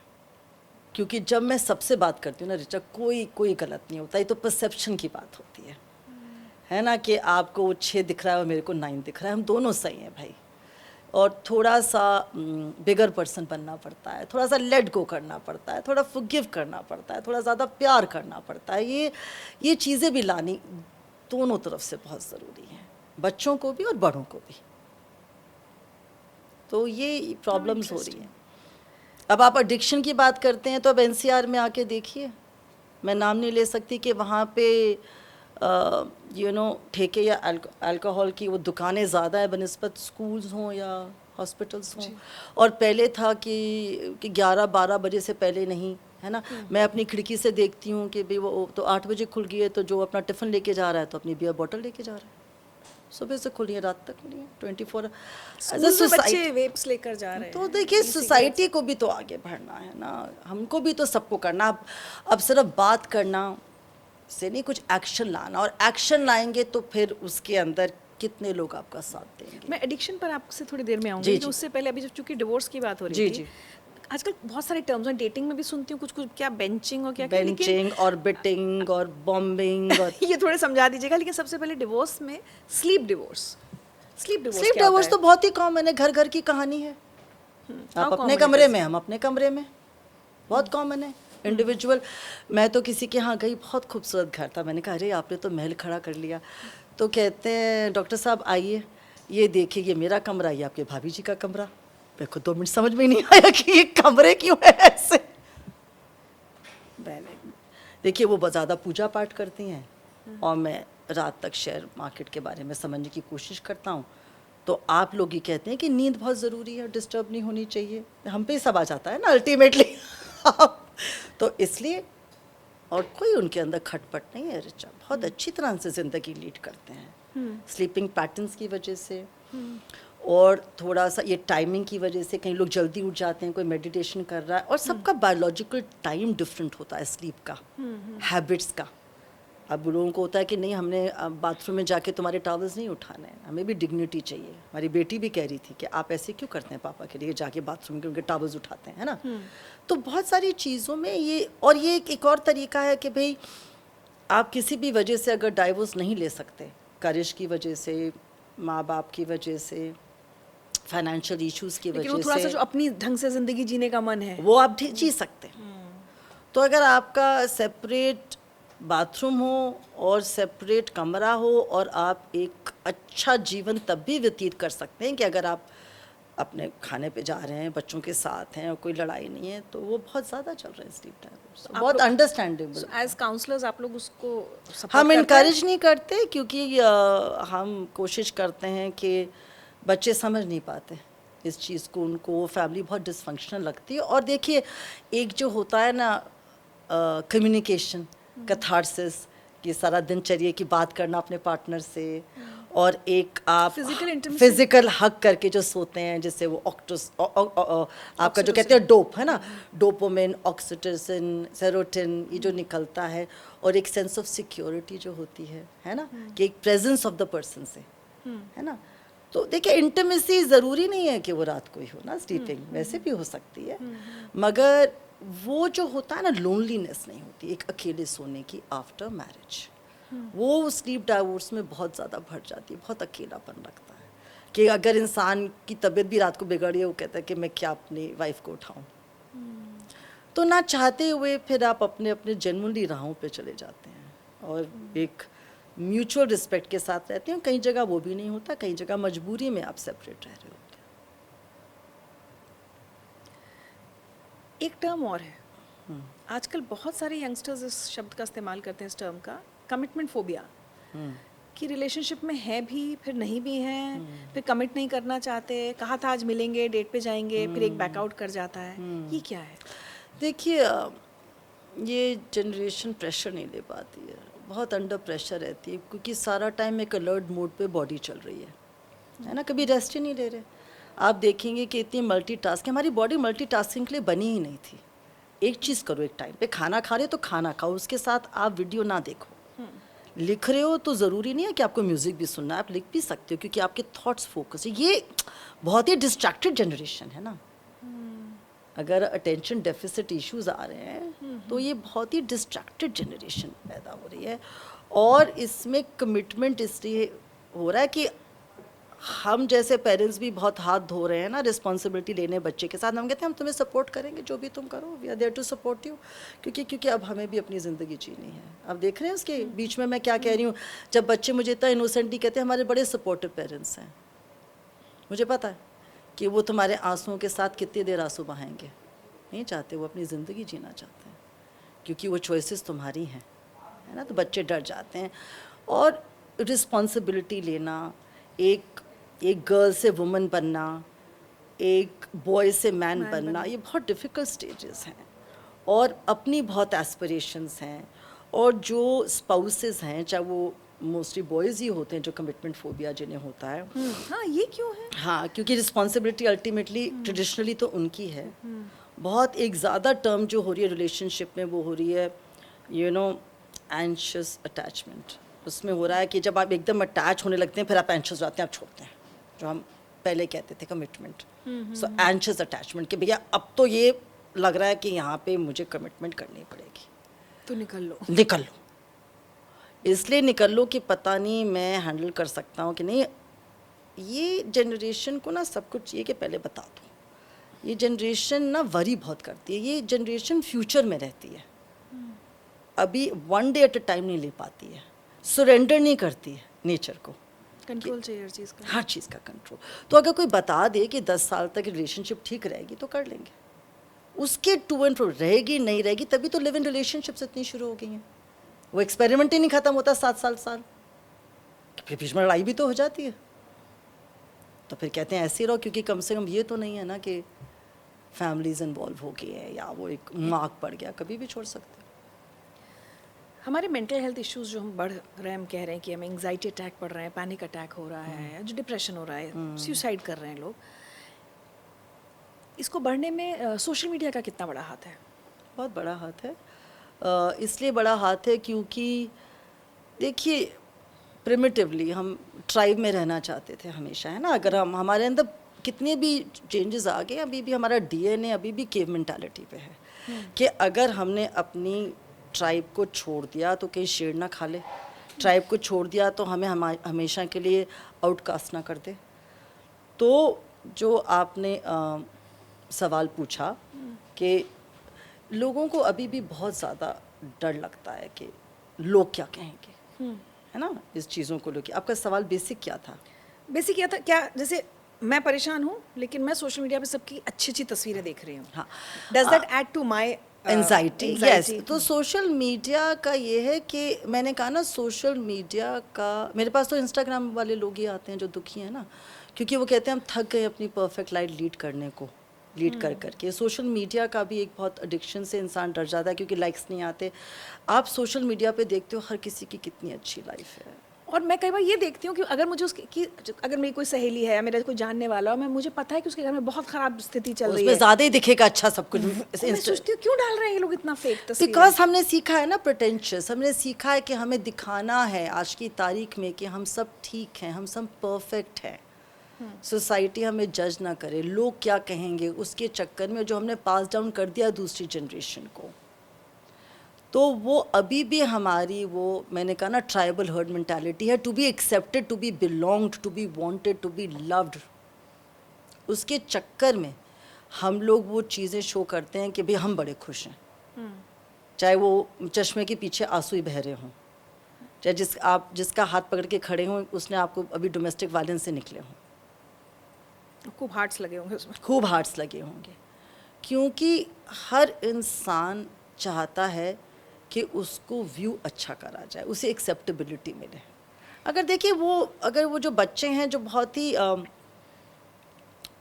क्योंकि जब मैं सबसे बात करती हूँ ना रिचा, कोई गलत नहीं होता, ये तो परसेप्शन की बात होती है ना, कि आपको 6 दिख रहा है और मेरे को 9 दिख रहा है, हम दोनों सही हैं भाई। और थोड़ा सा बिगर पर्सन बनना पड़ता है, थोड़ा सा लेट गो करना पड़ता है, थोड़ा फॉरगिव करना पड़ता है, थोड़ा ज़्यादा प्यार करना पड़ता है। ये चीज़ें भी लानी दोनों तरफ से बहुत ज़रूरी हैं, बच्चों को भी और बड़ों को भी। तो ये प्रॉब्लम्स हो रही हैं। अब आप एडिक्शन की बात करते हैं तो अब एनसीआर में आके देखिए, मैं नाम नहीं ले सकती, कि वहाँ पे ठेके या अल्कोहल की वो दुकानें ज़्यादा है बनिस्बत स्कूल्स हों या हॉस्पिटल्स हों। और पहले था कि 11-12 बजे से पहले नहीं, है ना। मैं अपनी खिड़की से देखती हूँ कि भाई वो तो 8 बजे खुल गई है, तो जो अपना टिफ़िन लेके जा रहा है तो अपनी बियर बॉटल लेके जा रहा है, सुबह से खुली है रात तक खुली है, 24 स्कूल में बच्चे वेप्स लेकर जा रहे हैं। तो देखिए, सोसाइटी को भी तो आगे बढ़ना है ना, हमको भी तो सबको करना। अब सिर्फ बात करना से नहीं, कुछ एक्शन लाना, और एक्शन लाएंगे तो फिर उसके अंदर कितने लोग आपका साथ देंगे। मैं एडिक्शन पर आपसे थोड़ी देर में आऊँगी, जी, लेकिन जी। उससे पहले अभी जब चूंकि डिवोर्स की बात हो रही जी, थी, जी। आजकल बहुत सारे टर्म्स हैं, डेटिंग में भी सुनती हूँ कुछ क्या बेंचिंग और क्या क्या, लेकिन बेंचिंग और बिटिंग और बॉम्बिंग और ये थोड़े समझा दीजिएगा। लेकिन सबसे पहले डिवोर्स में स्लीप डिवोर्स स्लीप डिवोर्स तो बहुत ही कॉमन है, घर घर की कहानी है। आप अपने कमरे में, हम अपने कमरे में, बहुत कॉमन है। इंडिविजुअल, मैं तो किसी के यहाँ गई, बहुत खूबसूरत घर था, मैंने कहा अरे आपने तो महल खड़ा कर लिया। तो कहते हैं डॉक्टर साहब आइए, ये देखिए ये मेरा कमरा, ये आपके भाभी जी का कमरा। मेरे को 2 मिनट समझ में ही नहीं आया कि ये कमरे क्यों है ऐसे। देखिए, वो बहुत ज़्यादा पूजा पाठ करती हैं और मैं रात तक शेयर मार्केट के बारे में समझने की कोशिश करता हूँ। तो आप लोग ही कहते हैं कि नींद बहुत ज़रूरी है, डिस्टर्ब नहीं होनी चाहिए, हम पे ही सब आ जाता है ना अल्टीमेटली। तो इसलिए, और कोई उनके अंदर खटपट नहीं है रिचा, बहुत अच्छी तरह से ज़िंदगी लीड करते हैं, स्लीपिंग पैटर्न्स की वजह से और थोड़ा सा ये टाइमिंग की वजह से। कई लोग जल्दी उठ जाते हैं, कोई मेडिटेशन कर रहा है, और सबका बायोलॉजिकल टाइम डिफरेंट होता है स्लीप का, हैबिट्स का। अब लोगों को होता है कि नहीं, हमने बाथरूम में जाके तुम्हारे टॉवल्स नहीं उठाने हैं, हमें भी डिग्निटी चाहिए। हमारी बेटी भी कह रही थी कि आप ऐसे क्यों करते हैं पापा के लिए, जाके बाथरूम के उनके टॉवल्स उठाते हैं, है ना। तो बहुत सारी चीज़ों में ये, और ये एक और तरीका है कि भाई आप किसी भी वजह से अगर डाइवोर्स नहीं ले सकते, कर्ज की वजह से, माँ बाप की वजह से, फाइनेंशियल इश्यूज़ की लेकिन वो वजह थोड़ा सा से, जो अपनी ढंग से जिंदगी जीने का मन है, वो आप जी सकते हैं। तो अगर आपका सेपरेट बाथरूम हो और सेपरेट कमरा हो, और आप एक अच्छा जीवन तब भी व्यतीत कर सकते हैं कि अगर आप अपने खाने पे जा रहे हैं, बच्चों के साथ हैं और कोई लड़ाई नहीं है, तो वो बहुत ज़्यादा चल रहे हैं स्लीप डायवर्स, बहुत अंडरस्टैंडेबल। एज काउंसलर्स आप लोग उसको support हम करते हैं? इनकरेज नहीं करते क्योंकि हम कोशिश करते हैं कि बच्चे समझ नहीं पाते इस चीज़ को, उनको फैमिली बहुत डिसफंक्शनल लगती है। और देखिए एक जो होता है ना कम्युनिकेशन, कैथार्सिस, कि सारा दिनचर्या की बात करना अपने पार्टनर से, और एक आप Physical intimacy? फिजिकल हक करके जो सोते हैं, जिससे वो आपका जो कहते हैं डोप है ना, डोपामिन, ऑक्सीटोसिन, सेरोटिन, ये जो निकलता है, और एक सेंस ऑफ सिक्योरिटी जो होती है ना, कि एक प्रेजेंस ऑफ द पर्सन से, है ना। तो देखिए इंटीमेसी ज़रूरी नहीं है कि वो रात को ही हो ना, स्लीपिंग वैसे भी हो सकती है, मगर वो जो होता है ना लोनलीनेस नहीं होती एक अकेले सोने की आफ्टर मैरिज, वो स्लीप डाइवोर्स में बहुत ज़्यादा बढ़ जाती है, बहुत अकेलापन लगता है कि अगर इंसान की तबीयत भी रात को बिगड़ी है, वो कहता है कि मैं क्या अपनी वाइफ को उठाऊं, तो ना चाहते हुए फिर आप अपने अपने जेन्युइनली राहों पे चले जाते हैं और एक म्यूचुअल रिस्पेक्ट के साथ रहते हैं। कई जगह वो भी नहीं होता, कई जगह मजबूरी में आप सेपरेट रह रहे हो। एक टर्म और है, आजकल बहुत सारे यंगस्टर्स इस शब्द का इस्तेमाल करते हैं, इस टर्म का, कमिटमेंट फोबिया, कि रिलेशनशिप में है भी फिर नहीं भी हैं, फिर कमिट नहीं करना चाहते, कहा था आज मिलेंगे, डेट पे जाएंगे, फिर एक बैकआउट कर जाता है, ये क्या है? देखिए ये जनरेशन प्रेशर नहीं ले पाती है, बहुत अंडर प्रेशर रहती है, क्योंकि सारा टाइम एक अलर्ट मोड पे बॉडी चल रही है ना, कभी रेस्ट ही नहीं ले रहे। आप देखेंगे कि इतनी मल्टीटास्क, हमारी बॉडी मल्टीटास्किंग के लिए बनी ही नहीं थी। एक चीज़ करो एक टाइम पे, खाना खा रहे हो तो खाना खाओ, उसके साथ आप वीडियो ना देखो। लिख रहे हो तो ज़रूरी नहीं है कि आपको म्यूज़िक भी सुनना है, आप लिख भी सकते हो, क्योंकि आपके थॉट्स फोकस है। ये बहुत ही डिस्ट्रैक्टेड जनरेशन है ना, अगर अटेंशन डेफिसिट इश्यूज आ रहे हैं तो ये बहुत ही डिस्ट्रैक्टेड जनरेशन पैदा हो रही है। और इसमें कमिटमेंट इसलिए हो रहा है कि हम जैसे पेरेंट्स भी बहुत हाथ धो रहे हैं ना रिस्पॉन्सिबिलिटी लेने बच्चे के साथ। हम कहते हैं हम तुम्हें सपोर्ट करेंगे, जो भी तुम करो, we are there to support you, क्योंकि अब हमें भी अपनी ज़िंदगी जीनी है। अब देख रहे हैं उसके बीच में मैं क्या कह रही हूँ, जब बच्चे मुझे इतना इनोसेंटली कहते हैं हमारे बड़े सपोर्टिव पेरेंट्स हैं, मुझे पता है कि वो तुम्हारे आंसुओं के साथ कितनी देर आंसू बहाएंगे, नहीं चाहते, वो अपनी ज़िंदगी जीना चाहते हैं, क्योंकि वो चॉइसेस तुम्हारी हैं, है ना। तो बच्चे डर जाते हैं। और रिस्पॉन्सिबिलिटी लेना, एक गर्ल से वुमन बनना, एक बॉय से मैन बनना, ये बहुत डिफ़िकल्ट स्टेजेस हैं, और अपनी बहुत एस्पिरेशंस हैं। और जो स्पाउसेस हैं, चाहे वो मोस्टली बॉयज़ ही होते हैं जो कमिटमेंट फोबिया जिन्हें होता है। हाँ, ये क्यों है? हाँ, क्योंकि रिस्पॉन्सिबिलिटी अल्टीमेटली ट्रेडिशनली तो उनकी है। बहुत एक ज़्यादा टर्म जो हो रही है रिलेशनशिप में, वो हो रही है एंशियस अटैचमेंट। उसमें हो रहा है कि जब आप एकदम अटैच होने लगते हैं, फिर आप एंशियस हो जाते हैं, आप छोड़ते हैं, जो हम पहले कहते थे कमिटमेंट। सो एंशियस अटैचमेंट, कि भैया अब तो ये लग रहा है कि यहाँ पे मुझे कमिटमेंट करनी पड़ेगी, तो निकल लो। इसलिए निकल लो कि पता नहीं मैं हैंडल कर सकता हूँ कि नहीं। ये जनरेशन को ना सब कुछ चाहिए कि पहले बता दो। ये जनरेशन ना वरी बहुत करती है, ये जनरेशन फ्यूचर में रहती है, अभी one day at a time नहीं ले पाती है, सरेंडर नहीं करती है नेचर को, कंट्रोल चाहिए हर चीज़ का, हर चीज़ का कंट्रोल। तो अगर कोई बता दे कि 10 साल तक रिलेशनशिप ठीक रहेगी तो कर लेंगे, उसके टू एंड फ्रो रहेगी नहीं रहेगी, तभी तो लिव इन रिलेशनशिप्स इतनी शुरू हो गई हैं। वो एक्सपेरिमेंट ही नहीं ख़त्म होता 7 साल, फिर बीच में लड़ाई भी तो हो जाती है। तो फिर कहते हैं ऐसे रहो, क्योंकि कम से कम ये तो नहीं है ना कि फैमिलीज इन्वॉल्व हो गई है या वो एक मार्क पड़ गया, कभी भी छोड़ सकते हैं। हमारे मेंटल हेल्थ इश्यूज जो हम बढ़ रहे हैं, हम कह रहे हैं कि हमें एंग्जाइटी अटैक पड़ रहे हैं, पैनिक अटैक हो रहा है, जो डिप्रेशन हो रहा है, सुसाइड कर रहे हैं लोग, इसको बढ़ने में सोशल मीडिया का कितना बड़ा हाथ है? बहुत बड़ा हाथ है। इसलिए बड़ा हाथ है क्योंकि देखिए प्रिमिटिवली हम ट्राइब में रहना चाहते थे हमेशा, है ना। अगर हम हमारे अंदर कितने भी चेंजेस आ गए, अभी भी हमारा डीएनए अभी भी केव मेंटालिटी पे है कि अगर हमने अपनी ट्राइब को छोड़ दिया तो कहीं शेर ना खा ले, ट्राइब को छोड़ दिया तो हमें हमेशा के लिए आउटकास्ट ना कर दे। तो जो आपने सवाल पूछा कि लोगों को अभी भी बहुत ज़्यादा डर लगता है कि लोग क्या कहेंगे, है ना, इस चीज़ों को लेकर। आपका सवाल बेसिक क्या था? बेसिक क्या था, क्या जैसे मैं परेशान हूँ, लेकिन मैं सोशल मीडिया पे सबकी अच्छी अच्छी तस्वीरें देख रही हूँ. हाँ. Does that add to my anxiety? Yes. तो सोशल मीडिया का ये है कि मैंने कहा ना, सोशल मीडिया का, मेरे पास तो इंस्टाग्राम वाले लोग ही आते हैं जो दुखी हैं ना, क्योंकि वो कहते हैं हम थक गए अपनी परफेक्ट लाइफ लीड करने को, लीड कर करके. सोशल मीडिया का भी एक बहुत एडिक्शन से इंसान डर जाता है, क्योंकि लाइक्स नहीं आते. आप सोशल मीडिया पे देखते हो हर किसी की कितनी अच्छी लाइफ है, और मैं कई बार ये देखती हूँ कि अगर मुझे उसकी कि अगर मेरी कोई सहेली है या मेरा कोई जानने वाला हो, मैं मुझे पता है कि उसके घर में बहुत खराब स्थिति चल रही उसमें है, ज़्यादा ही दिखेगा अच्छा सब कुछ. तो मैं सोचती हूँ क्यों डाल रहे हैं ये लोग इतना फेक तस्वीर. बिकॉज हमने सीखा है ना प्रिटेंशियस, हमने सीखा है कि हमें दिखाना है आज की तारीख में कि हम सब ठीक हैं, हम सब परफेक्ट हैं. सोसाइटी हमें जज ना करे, लोग क्या कहेंगे, उसके चक्कर में जो हमने पास डाउन कर दिया दूसरी जनरेशन को, तो वो अभी भी हमारी वो, मैंने कहा ना, ट्राइबल हर्ड मेंटालिटी है. To be accepted, to be belonged, to be wanted, to be loved, उसके चक्कर में हम लोग वो चीज़ें शो करते हैं कि भाई हम बड़े खुश हैं, चाहे वो चश्मे के पीछे आंसू ही बह रहे हों, चाहे जिसका हाथ पकड़ के खड़े हों उसने आपको अभी डोमेस्टिक वायलेंस से निकले हों, खूब हार्ट्स लगे होंगे उसमें. खूब हार्ट्स लगे होंगे, क्योंकि हर इंसान चाहता है कि उसको व्यू अच्छा करा जाए, उसे एक्सेप्टेबिलिटी मिले. अगर देखिए अगर वो जो बच्चे हैं जो बहुत ही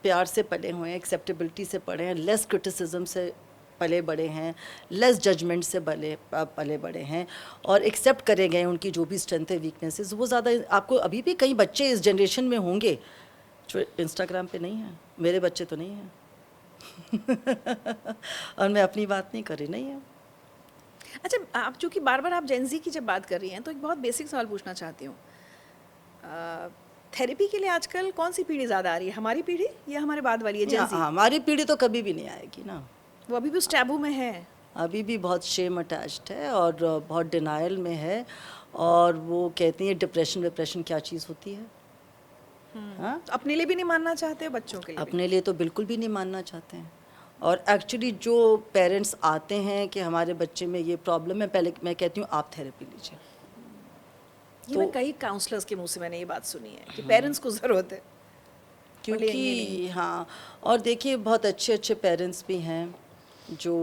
प्यार से पले हुए हैं, एक्सेप्टेबिलिटी से पढ़े हैं, लेस क्रिटिसिज्म से पले बड़े हैं, लेस जजमेंट से पले बड़े हैं, और एक्सेप्ट करे गए उनकी जो भी स्ट्रेंथ है, वीकनेसेस, वो ज़्यादा. आपको अभी भी कई बच्चे इस जनरेशन में होंगे जो इंस्टाग्राम पे नहीं हैं. मेरे बच्चे तो नहीं हैं और मैं अपनी बात नहीं कर रही, नहीं है. अच्छा, आप चूँकि बार बार आप जेनजी की जब बात कर रही हैं, तो एक बहुत बेसिक सवाल पूछना चाहती हूँ. थेरेपी के लिए आजकल कौन सी पीढ़ी ज़्यादा आ रही है, हमारी पीढ़ी या हमारे बाद वाली है जेनजी? हमारी पीढ़ी तो कभी भी नहीं आएगी ना, वो अभी भी उस टैबू में है, अभी भी बहुत शेम अटैच्ड है और बहुत डिनाइल में है, और वो कहती है डिप्रेशन क्या चीज़ होती है. हाँ, तो अपने लिए भी नहीं मानना चाहते, बच्चों के लिए भी. अपने लिए तो बिल्कुल भी नहीं मानना चाहते हैं. और एक्चुअली जो पेरेंट्स आते हैं कि हमारे बच्चे में ये प्रॉब्लम है, पहले मैं कहती हूँ आप थेरेपी लीजिए. ये मैं कई काउंसलर्स के मुंह से मैंने ये बात सुनी है कि पेरेंट्स को ज़रूरत है, क्योंकि हाँ, और देखिए बहुत अच्छे अच्छे पेरेंट्स भी हैं जो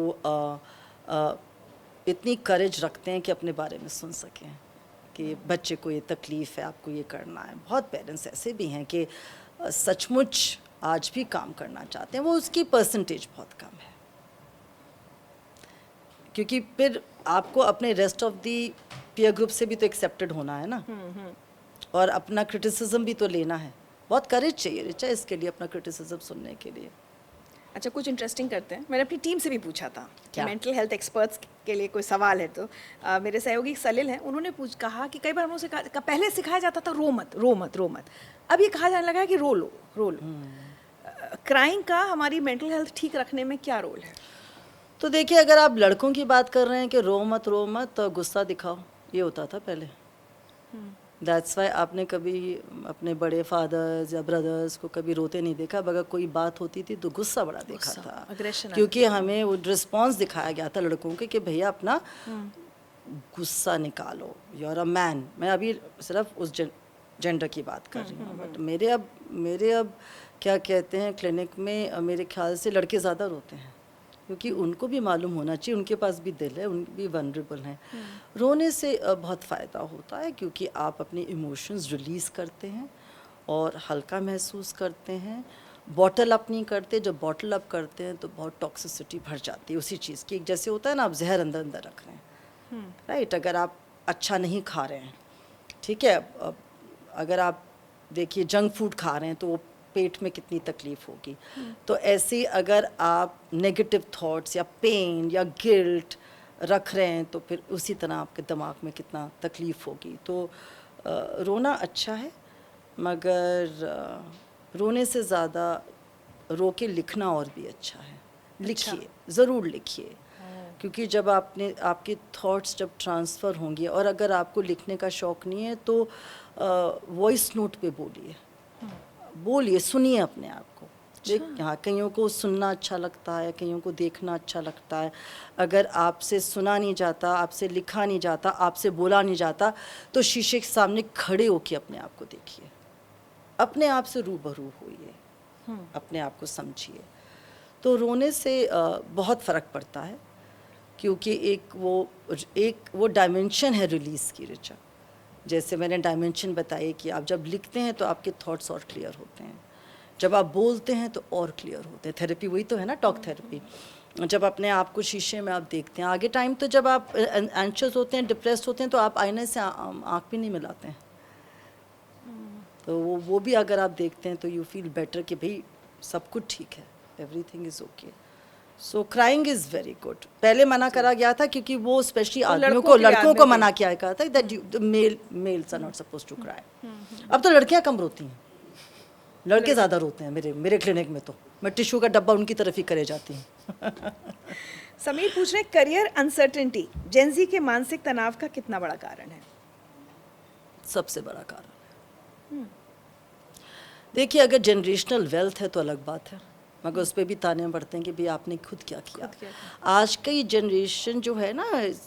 इतनी करेज रखते हैं कि अपने बारे में सुन सकें कि बच्चे को ये तकलीफ़ है, आपको ये करना है. बहुत पेरेंट्स ऐसे भी हैं कि सचमुच आज भी काम करना चाहते हैं, वो उसकी परसेंटेज बहुत कम है, क्योंकि फिर आपको अपने rest of the peer group से भी तो एक्सेप्टेड होना है ना, और अपना क्रिटिसिज्म भी तो लेना है. बहुत करेज चाहिए रिचा इसके लिए, अपना क्रिटिसिज्म सुनने के लिए. अच्छा, कुछ इंटरेस्टिंग करते हैं. मैंने अपनी टीम से भी पूछा था कि क्या? मेंटल हेल्थ एक्सपर्ट्स के लिए कोई सवाल है, तो मेरे सहयोगी सलिल हैं, उन्होंने कहा कि कई बार हम उसे पहले सिखाया जाता था रो मत. अब ये कहा जाने लगा है कि रो लो. क्राइम का हमारी मेंटल हेल्थ ठीक रखने में क्या रोल है? तो देखिए, अगर आप लड़कों की बात कर रहे हैं कि रो मत तो गुस्सा दिखाओ, ये होता था पहले. दैट्स वाई आपने कभी अपने बड़े फादर्स या ब्रदर्स को कभी रोते नहीं देखा. अगर कोई बात होती थी तो गुस्सा बड़ा देखा था, aggression क्योंकि हमें वो रिस्पॉन्स दिखाया गया था लड़कों के कि भैया अपना गुस्सा निकालो, यू आर अ मैन. मैं अभी सिर्फ उस जेंडर की बात कर रही हूँ. बट मेरे अब क्या कहते हैं, क्लिनिक में मेरे ख्याल से लड़के ज़्यादा रोते हैं, क्योंकि उनको भी मालूम होना चाहिए, उनके पास भी दिल है, उन भी वनरेबल हैं. रोने से बहुत फ़ायदा होता है, क्योंकि आप अपनी इमोशंस रिलीज़ करते हैं और हल्का महसूस करते हैं. बॉटल अप नहीं करते. जब बॉटल अप करते हैं तो बहुत टॉक्सिसिटी भर जाती है उसी चीज़ की. जैसे होता है ना, आप जहर अंदर अंदर रख रहे हैं, राइट. अगर आप अच्छा नहीं खा रहे हैं, ठीक है, अगर आप देखिए जंक फूड खा रहे हैं तो वो पेट में कितनी तकलीफ़ होगी. तो ऐसे अगर आप नेगेटिव थॉट्स या पेन या गिल्ट रख रहे हैं तो फिर उसी तरह आपके दिमाग में कितना तकलीफ़ होगी. तो रोना अच्छा है, मगर रोने से ज़्यादा रो के लिखना और भी अच्छा है. लिखिए, ज़रूर लिखिए, क्योंकि जब आपके थॉट्स जब ट्रांसफ़र होंगे, और अगर आपको लिखने का शौक़ नहीं है तो वॉइस नोट पे बोलिए, सुनिए अपने आप को. हाँ, कईयों को सुनना अच्छा लगता है, कईयों को देखना अच्छा लगता है. अगर आपसे सुना नहीं जाता, आपसे लिखा नहीं जाता, आपसे बोला नहीं जाता, तो शीशे के सामने खड़े होके अपने आप को देखिए, अपने आप से रूबरू होइए, अपने आप को समझिए। तो रोने से बहुत फ़र्क पड़ता है, क्योंकि एक वो डायमेंशन है रिलीज़ की ऋचा। जैसे मैंने डायमेंशन बताई कि आप जब लिखते हैं तो आपके थॉट्स और क्लियर होते हैं, जब आप बोलते हैं तो और क्लियर होते हैं। थेरेपी वही तो है ना, टॉक थेरेपी। जब अपने आप को शीशे में आप देखते हैं, आगे टाइम तो जब आप एंशियस होते हैं, डिप्रेस्ड होते हैं, तो आप आईने से आँख भी नहीं मिलाते हैं। तो वो भी अगर आप देखते हैं तो यू फील बेटर कि भाई सब कुछ ठीक है, everything is okay. So crying is very good. पहले मना करा गया था क्योंकि वो स्पेशली आदमियों को, लड़कों को मना किया गया था that males are not suppose to cry. अब तो लड़कियां कम रोती हैं, लड़के ज़्यादा रोते हैं। मेरे क्लिनिक में तो मैं टिश्यू का डब्बा उनकी तरफ ही करे जाती हूँ। समीर पूछ रहे करियर अनसर्टेनिटी जेंजी के मानसिक तनाव का कितना बड़ा कारण है? सबसे बड़ा कारण। देखिए, अगर जनरेशनल वेल्थ है तो अलग बात है, मगर उस पर भी ताने पड़ते हैं कि भाई आपने खुद क्या किया। आज की जनरेशन जो है ना,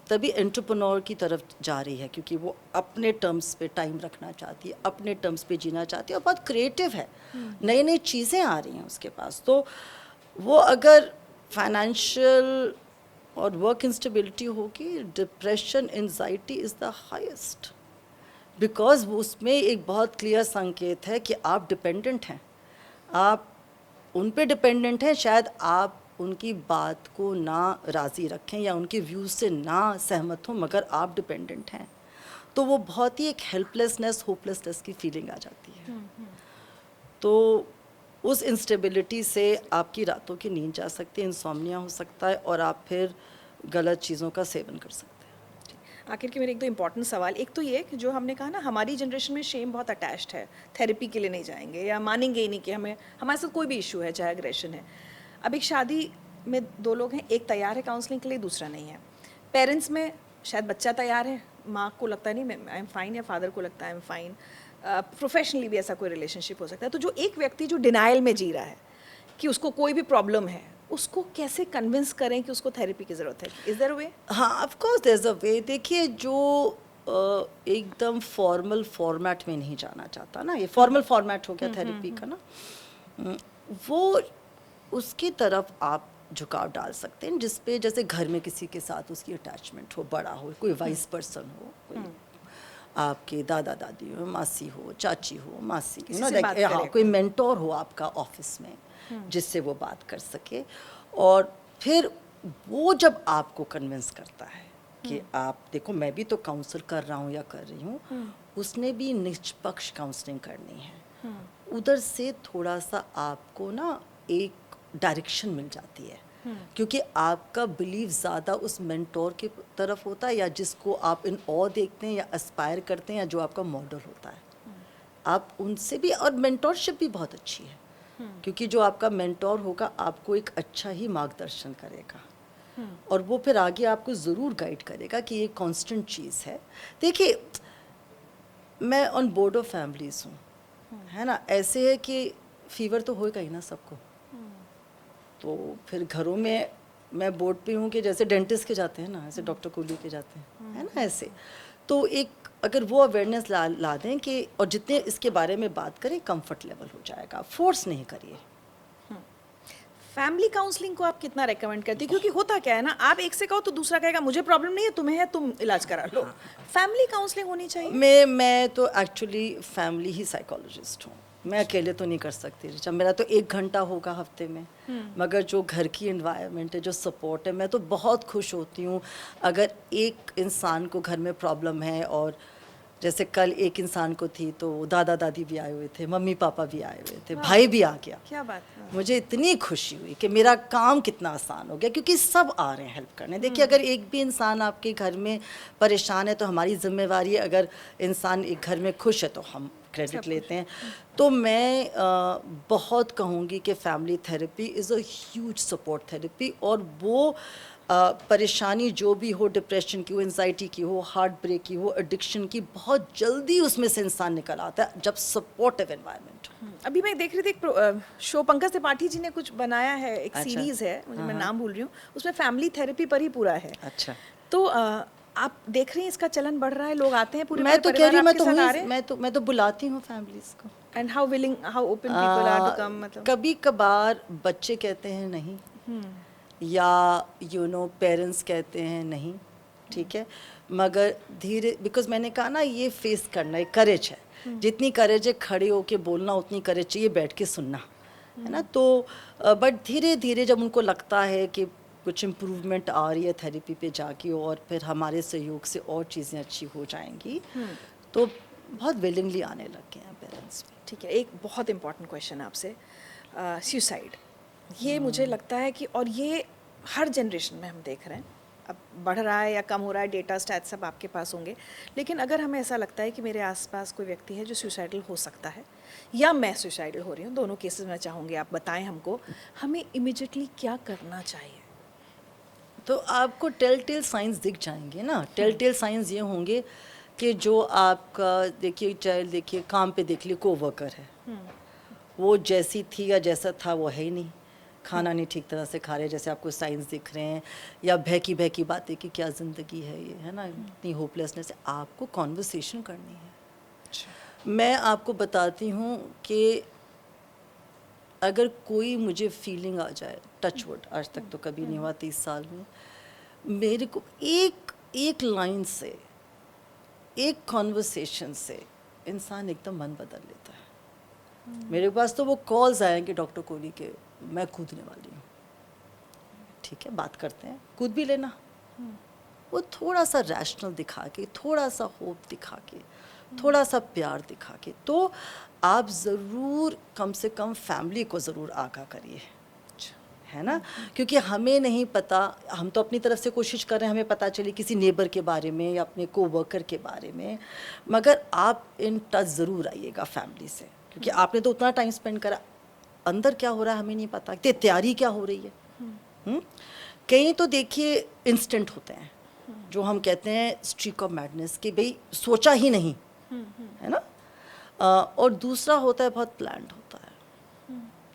तभी एंटरप्रेन्योर की तरफ जा रही है, क्योंकि वो अपने टर्म्स पे टाइम रखना चाहती है, अपने टर्म्स पे जीना चाहती है, और बहुत क्रिएटिव है। नई नई चीज़ें आ रही हैं उसके पास। तो वो अगर फाइनेंशियल और वर्क इंस्टेबिलिटी होगी, depression, anxiety is the highest, because उसमें एक बहुत क्लियर संकेत है कि आप डिपेंडेंट हैं, आप उन पे डिपेंडेंट हैं। शायद आप उनकी बात को ना राज़ी रखें या उनके व्यूज़ से ना सहमत हों, मगर आप डिपेंडेंट हैं। तो वो बहुत ही एक हेल्पलेसनेस, होपलेसनेस की फीलिंग आ जाती है। तो उस इंस्टेबिलिटी से आपकी रातों की नींद जा सकती है, इंसोम्निया हो सकता है, और आप फिर गलत चीज़ों का सेवन कर सकते हैं। आखिर के मेरे एक दो इम्पॉर्टेंट सवाल, एक तो ये कि जो हमने कहा ना, हमारी जनरेशन में शेम बहुत अटैच्ड है, थेरेपी के लिए नहीं जाएंगे या मानेंगे ही नहीं कि हमारे साथ कोई भी इशू है, चाहे एग्रेशन है। अब एक शादी में दो लोग हैं, एक तैयार है काउंसलिंग के लिए, दूसरा नहीं है। पेरेंट्स में शायद बच्चा तैयार है, माँ को लगता है नहीं आई एम फाइन, या फादर को लगता है आई एम फाइन। प्रोफेशनली भी ऐसा कोई रिलेशनशिप हो सकता है। तो जो एक व्यक्ति जो डिनाइल में जी रहा है कि उसको कोई भी प्रॉब्लम है, उसको कैसे कन्विंस करें कि उसको थेरेपी की ज़रूरत है? Is there a way? हाँ, of course there is a way. देखिए, जो एकदम फॉर्मल फॉर्मेट में नहीं जाना चाहता ना, ये फॉर्मल फॉर्मेट हो गया थेरेपी का ना, वो उसकी तरफ आप झुकाव डाल सकते हैं, जिसपे जैसे घर में किसी के साथ उसकी अटैचमेंट हो, बड़ा हो, कोई वाइस पर्सन हो, कोई आपके दादा दादी हो, मासी हो, चाची हो, मासी, हाँ, कोई मेंटोर हो आपका ऑफिस में, जिससे वो बात कर सके। और फिर वो जब आपको कन्विंस करता है कि आप देखो, मैं भी तो काउंसल कर रहा हूँ या कर रही हूँ, उसने भी निष्पक्ष काउंसलिंग करनी है, उधर से थोड़ा सा आपको ना एक डायरेक्शन मिल जाती है, क्योंकि आपका बिलीव ज़्यादा उस मेंटोर की तरफ होता है, या जिसको आप इन ऑ देखते हैं या एस्पायर करते हैं, या जो आपका मॉडल होता है, आप उनसे भी। और मेंटोरशिप भी बहुत अच्छी है, क्योंकि जो आपका मेंटोर होगा आपको एक अच्छा ही मार्गदर्शन करेगा, और वो फिर आगे आपको ज़रूर गाइड करेगा कि ये कांस्टेंट चीज़ है। देखिए, मैं ऑन बोर्ड ऑफ फैमिलीज़ हूँ, है ना। ऐसे है कि फीवर तो होएगा ही ना सबको, तो फिर घरों में मैं बोर्ड पे हूँ कि जैसे डेंटिस्ट के जाते हैं ना, ऐसे डॉक्टर को लेके जाते हैं, है ना, ऐसे। तो एक अगर वो अवेयरनेस ला दें कि, और जितने इसके बारे में बात करें, कंफर्ट लेवल हो जाएगा, फोर्स नहीं करिए। फैमिली काउंसलिंग को आप कितना रेकमेंड करती है? क्योंकि होता क्या है ना, आप एक से कहो तो दूसरा कहेगा मुझे प्रॉब्लम नहीं है, तुम्हें है, तुम इलाज करा लो। फैमिली काउंसलिंग होनी चाहिए। मैं तो एक्चुअली फैमिली ही साइकोलॉजिस्ट हूँ, मैं अकेले तो नहीं कर सकती रिचा। मेरा तो 1 घंटा होगा हफ्ते में, मगर जो घर की एनवायरनमेंट है, जो सपोर्ट है, मैं तो बहुत खुश होती हूँ अगर एक इंसान को घर में प्रॉब्लम है। और जैसे कल एक इंसान को थी, तो दादा दादी भी आए हुए थे, मम्मी पापा भी आए हुए थे, भाई भी आ गया। क्या बात है। मुझे इतनी खुशी हुई कि मेरा काम कितना आसान हो गया, क्योंकि सब आ रहे हैं हेल्प करने। देखिए, अगर एक भी इंसान आपके घर में परेशान है तो हमारी जिम्मेवारी है, अगर इंसान एक घर में खुश है तो हम क्रेडिट लेते हैं। तो मैं बहुत कहूँगी कि family therapy is a huge support therapy, और वो परेशानी जो भी हो, डिप्रेशन की हो, एंजाइटी की हो, हार्ट ब्रेक की हो, एडिक्शन की, बहुत जल्दी उसमें से इंसान निकल आता है जब सपोर्टिव एनवायरनमेंट हो। अभी मैं देख रही थी एक शो, पंकज त्रिपाठी जी ने कुछ बनाया है, एक अच्छा। सीरीज है, मुझे मैं नाम भूल रही हूँ, उसमें फैमिली थेरेपी पर ही पूरा है। अच्छा। तो आप देख रही हैं इसका चलन बढ़ रहा है, लोग आते हैं पूरे मैं तो कह रही हूँ, परिवार मैं तो बुलाती हूँ फैमिलीज को। And how open people are to come, मतलब कभी कभार बच्चे कहते हैं नहीं, या पेरेंट्स कहते हैं नहीं, ठीक है, मगर धीरे, बिकॉज मैंने कहा ना ये फेस करना एक करेज है, जितनी करेज है खड़े होके बोलना उतनी करेज चाहिए बैठ के सुनना, है ना। तो बट धीरे धीरे जब उनको लगता है कि कुछ इम्प्रूवमेंट आ रही है थेरेपी पे जाके और फिर हमारे सहयोग से और चीज़ें अच्छी हो जाएंगी, तो बहुत विलिंगली आने लग गए हैं पेरेंट्स भी। ठीक है, एक बहुत इंपॉर्टेंट क्वेश्चन आपसे, सुसाइड, ये मुझे लगता है कि, और ये हर जनरेशन में हम देख रहे हैं, अब बढ़ रहा है या कम हो रहा है, डेटा स्टैट्स सब आपके पास होंगे, लेकिन अगर हमें ऐसा लगता है कि मेरे आसपास कोई व्यक्ति है जो सुसाइडल हो सकता है या मैं सुसाइडल हो रही हूँ, दोनों केसेस में चाहूँगी आप बताएं हमको, हमें इमिजिएटली क्या करना चाहिए? तो आपको टेल साइंस दिख जाएंगे ना। टेल साइंस ये होंगे कि जो आपका, देखिए चाइल्ड, देखिए काम पे देख लिए कोवर्कर है, वो जैसी थी या जैसा था वो है ही नहीं, खाना नहीं ठीक तरह से खा रहे जैसे आपको साइंस दिख रहे हैं, या बह की बातें कि क्या ज़िंदगी है ये, है ना, इतनी होपलेसनेस है। आपको कॉन्वर्सेशन करनी है। मैं आपको बताती हूँ कि अगर कोई मुझे फीलिंग आ जाए, टच वुड, आज तक तो कभी नहीं हुआ 30 साल में, मेरे को एक लाइन से, एक कॉन्वर्सेशन से इंसान एकदम मन बदल लेता है। मेरे पास तो वो कॉल्स आए कि डॉक्टर कोहली के मैं कूदने वाली हूँ, ठीक है, बात करते हैं, कूद भी लेना। वो थोड़ा सा रैशनल दिखा के, थोड़ा सा होप दिखा के, थोड़ा सा प्यार दिखा के, तो आप ज़रूर कम से कम फैमिली को ज़रूर आगाह करिए, है ना, क्योंकि हमें नहीं पता, हम तो अपनी तरफ से कोशिश कर रहे हैं, हमें पता चले किसी नेबर के बारे में या अपने कोवर्कर के बारे में, मगर आप इन टच ज़रूर आइएगा फैमिली से, क्योंकि आपने तो उतना टाइम स्पेंड करा, अंदर क्या हो रहा है हमें नहीं पता, कि तैयारी क्या हो रही है। कहीं तो देखिए इंस्टेंट होते हैं, जो हम कहते हैं स्ट्रीक ऑफ मैडनेस, कि भाई सोचा ही नहीं, है ना, और दूसरा होता है बहुत प्लान्ड होता है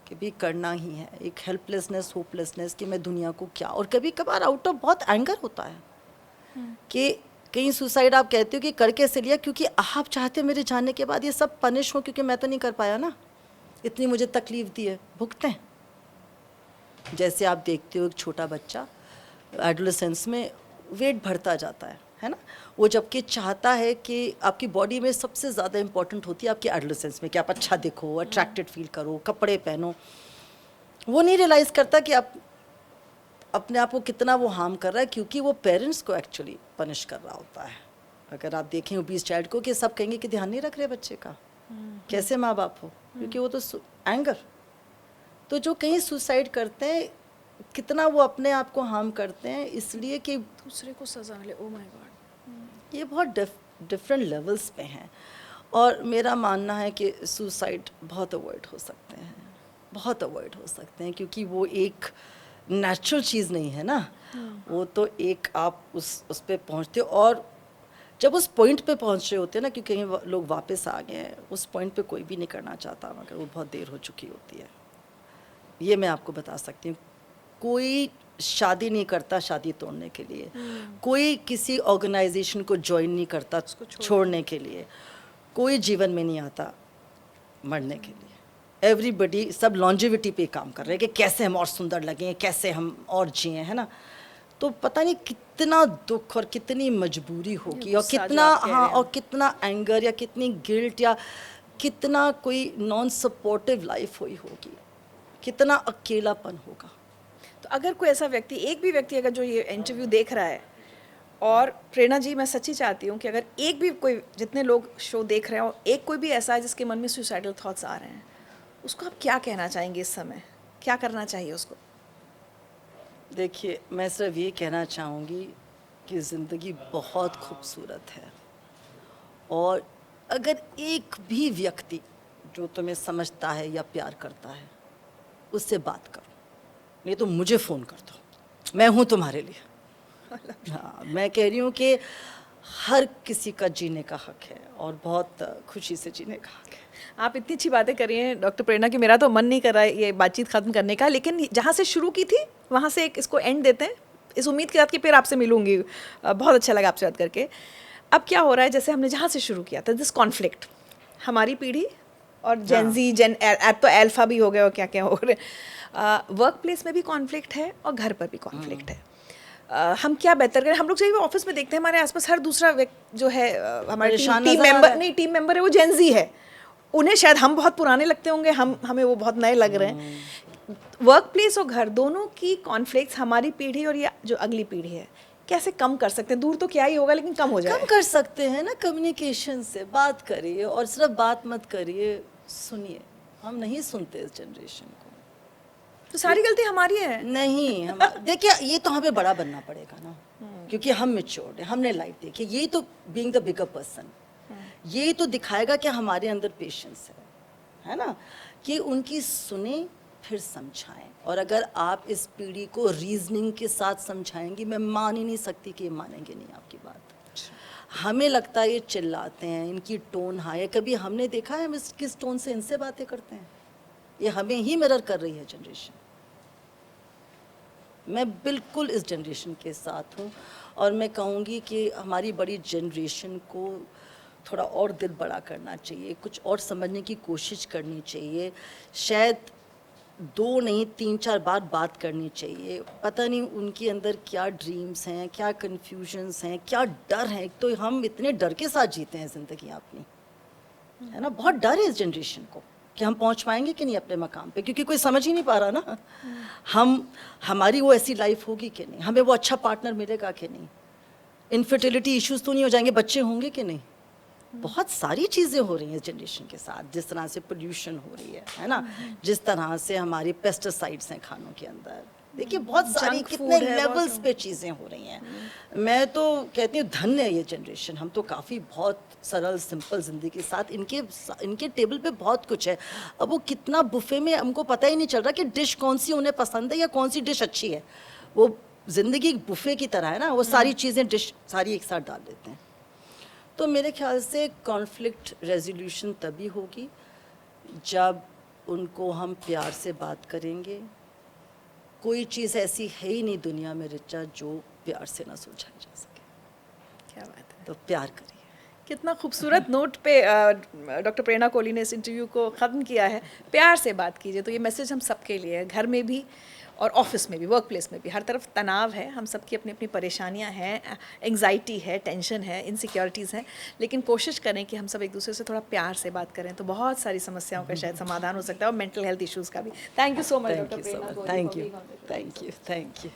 कि भी करना ही है, एक हेल्पलेसनेस, होपलेसनेस कि मैं दुनिया को क्या, और कभी कभार आउट ऑफ बहुत एंगर होता है कि कहीं सुसाइड आप कहते हो कि कर कैसे लिया, क्योंकि आप चाहते हो मेरे जाने के बाद ये सब पनिश हो, क्योंकि मैं तो नहीं कर पाया ना, इतनी मुझे तकलीफ दी है, भुगतें। जैसे आप देखते हो एक छोटा बच्चा एडोलेसेंस में वेट बढ़ता जाता है ना, वो जबकि चाहता है कि आपकी बॉडी में सबसे ज़्यादा इंपॉर्टेंट होती है आपकी एडोलेसेंस में कि आप अच्छा दिखो, अट्रैक्टेड फील करो, कपड़े पहनो, वो नहीं रियलाइज़ करता कि आप अपने आप को कितना वो हार्म कर रहा है, क्योंकि वो पेरेंट्स को एक्चुअली पनिश कर रहा होता है। अगर आप देखें ओबीस चाइल्ड को, कि सब कहेंगे कि ध्यान नहीं रख रहे बच्चे का, कैसे माँ बाप हो, क्योंकि वो तो एंगर। तो जो कहीं सुसाइड करते हैं, कितना वो अपने आप को हार्म करते हैं, इसलिए कि दूसरे को सजा मिले। ओह माय गॉड, ये बहुत डिफरेंट लेवल्स पे हैं। और मेरा मानना है कि सुसाइड बहुत अवॉइड हो सकते हैं, बहुत अवॉइड हो सकते हैं, क्योंकि वो एक नेचुरल चीज़ नहीं है ना, वो तो एक आप उस पे पहुंचते हो, और जब उस पॉइंट पे पहुंच रहे होते हैं ना, क्योंकि कहीं लोग वापस आ गए हैं, उस पॉइंट पे कोई भी नहीं करना चाहता, मगर वो बहुत देर हो चुकी होती है। ये मैं आपको बता सकती हूँ। कोई शादी नहीं करता शादी तोड़ने के लिए, कोई किसी ऑर्गेनाइजेशन को ज्वाइन नहीं करता छोड़ने के लिए, कोई जीवन में नहीं आता मरने के लिए। एवरीबडी, सब लॉन्जिविटी पे काम कर रहे हैं कि कैसे हम और सुंदर लगें, कैसे हम और जिएं, है ना। तो पता नहीं कितना दुख और कितनी मजबूरी होगी, और कितना, हाँ, और कितना एंगर या कितनी गिल्ट या कितना कोई नॉन सपोर्टिव लाइफ हुई होगी, कितना अकेलापन होगा। तो अगर कोई ऐसा व्यक्ति, एक भी व्यक्ति अगर जो ये इंटरव्यू देख रहा है, और प्रेरणा जी मैं सच्ची चाहती हूँ कि अगर एक भी कोई, जितने लोग शो देख रहे हैं, और एक कोई भी ऐसा है जिसके मन में सुसाइडल थॉट्स आ रहे हैं, उसको आप क्या कहना चाहेंगे इस समय, क्या करना चाहिए उसको? देखिए, मैं सिर्फ ये कहना चाहूँगी कि ज़िंदगी बहुत खूबसूरत है, और अगर एक भी व्यक्ति जो तुम्हें समझता है या प्यार करता है, उससे बात करो, नहीं तो मुझे फ़ोन कर दो, मैं हूँ तुम्हारे लिए। हाँ, मैं कह रही हूँ कि हर किसी का जीने का हक है, और बहुत खुशी से जीने का हक है। आप इतनी अच्छी बातें कर रही हैं डॉक्टर प्रेरणा कि मेरा तो मन नहीं कर रहा है ये बातचीत ख़त्म करने का, लेकिन जहाँ से शुरू की थी वहाँ से एक इसको एंड देते हैं, इस उम्मीद के साथ कि फिर आपसे मिलूंगी। बहुत अच्छा लगा आपसे बात करके। अब क्या हो रहा है, जैसे हमने जहाँ से शुरू किया था, दिस कॉन्फ्लिक्ट, हमारी पीढ़ी और जेन जी, तो अल्फा भी हो गए और क्या क्या हो रहे, वर्क प्लेस में भी कॉन्फ्लिक्ट है और घर पर भी कॉन्फ्लिक्ट है। हम क्या बेहतर करें? हम लोग जब ऑफिस में देखते हैं हमारे आसपास हर दूसरा व्यक्ति जो है हमारे परेशान टीम नजर आ मेंबर रहा है। नहीं, टीम मेंबर है वो जेन जी है। उन्हें शायद हम बहुत पुराने लगते होंगे, हमें वो बहुत नए लग रहे हैं। वर्क प्लेस और घर दोनों की कॉन्फ्लिक्ट्स हमारी पीढ़ी और ये जो अगली पीढ़ी है कैसे कम कर सकते हैं? दूर तो क्या ही होगा, लेकिन कम हो जाए। कम कर सकते हैं ना, कम्युनिकेशन से बात करिए, और सिर्फ बात मत करिए, सुनिए। हम नहीं सुनते इस जनरेशन को। तो सारी गलती हमारी है। नहीं, हम देखिए, ये तो हमें बड़ा बनना पड़ेगा ना, क्योंकि हम मैच्योर्ड हैं, हमने लाइफ देखी। ये तो बीइंग द बिगर पर्सन, ये तो दिखाएगा कि हमारे अंदर पेशेंस है ना, कि उनकी सुने फिर समझाएं। और अगर आप इस पीढ़ी को रीजनिंग के साथ समझाएंगी, मैं मान ही नहीं सकती कि ये मानेंगे नहीं आपकी बात। हमें लगता है ये चिल्लाते हैं, इनकी टोन हाई है। कभी हमने देखा है हम किस टोन से इनसे बातें करते हैं? ये हमें ही मिरर कर रही है जनरेशन। मैं बिल्कुल इस जनरेशन के साथ हूँ, और मैं कहूँगी कि हमारी बड़ी जनरेशन को थोड़ा और दिल बड़ा करना चाहिए, कुछ और समझने की कोशिश करनी चाहिए। शायद 2 नहीं 3-4 बार बात करनी चाहिए। पता नहीं उनके अंदर क्या ड्रीम्स हैं, क्या कन्फ्यूजन्स हैं, क्या डर है। एक तो हम इतने डर के साथ जीते हैं ज़िंदगी अपनी, है ना। बहुत डर है इस जनरेशन को कि हम पहुंच पाएंगे कि नहीं अपने मकाम पे, क्योंकि कोई समझ ही नहीं पा रहा ना। हमारी वो ऐसी लाइफ होगी कि नहीं, हमें वो अच्छा पार्टनर मिलेगा कि नहीं, इनफर्टिलिटी इश्यूज तो नहीं हो जाएंगे, बच्चे होंगे कि नहीं। बहुत सारी चीज़ें हो रही हैं इस जनरेशन के साथ। जिस तरह से पोल्यूशन हो रही है ना, जिस तरह से हमारी पेस्टिसाइड्स हैं खानों के अंदर, देखिए बहुत सारी Junk कितने food है, लेवल्स बहुत। पे चीज़ें हो रही हैं। मैं तो कहती हूँ धन्य है ये जनरेशन। हम तो काफ़ी बहुत सरल सिंपल ज़िंदगी के साथ, इनके टेबल पे बहुत कुछ है। अब वो कितना बुफे में, हमको पता ही नहीं चल रहा कि डिश कौन सी उन्हें पसंद है या कौन सी डिश अच्छी है। वो ज़िंदगी एक बुफे की तरह है ना, वो सारी चीज़ें डिश सारी एक साथ डाल देते हैं। तो मेरे ख्याल से कॉन्फ्लिक्ट रेजोल्यूशन तभी होगी जब उनको हम प्यार से बात करेंगे। कोई चीज़ ऐसी है ही नहीं दुनिया में रिचा जो प्यार से ना सुलझाई जा सके। क्या बात है, तो प्यार करिए। कितना खूबसूरत नोट पे डॉक्टर प्रेरणा कोहली ने इस इंटरव्यू को ख़त्म किया है। प्यार से बात कीजिए। तो ये मैसेज हम सबके लिए है, घर में भी और ऑफिस में भी, वर्क प्लेस में भी। हर तरफ तनाव है, हम सबकी अपनी अपनी परेशानियां हैं, एंग्जाइटी है, टेंशन है, इनसिक्योरिटीज़ हैं, लेकिन कोशिश करें कि हम सब एक दूसरे से थोड़ा प्यार से बात करें तो बहुत सारी समस्याओं का शायद समाधान हो सकता है, और मेंटल हेल्थ इश्यूज़ का भी। Thank you so much doctor Prerna Kohli. Thank you.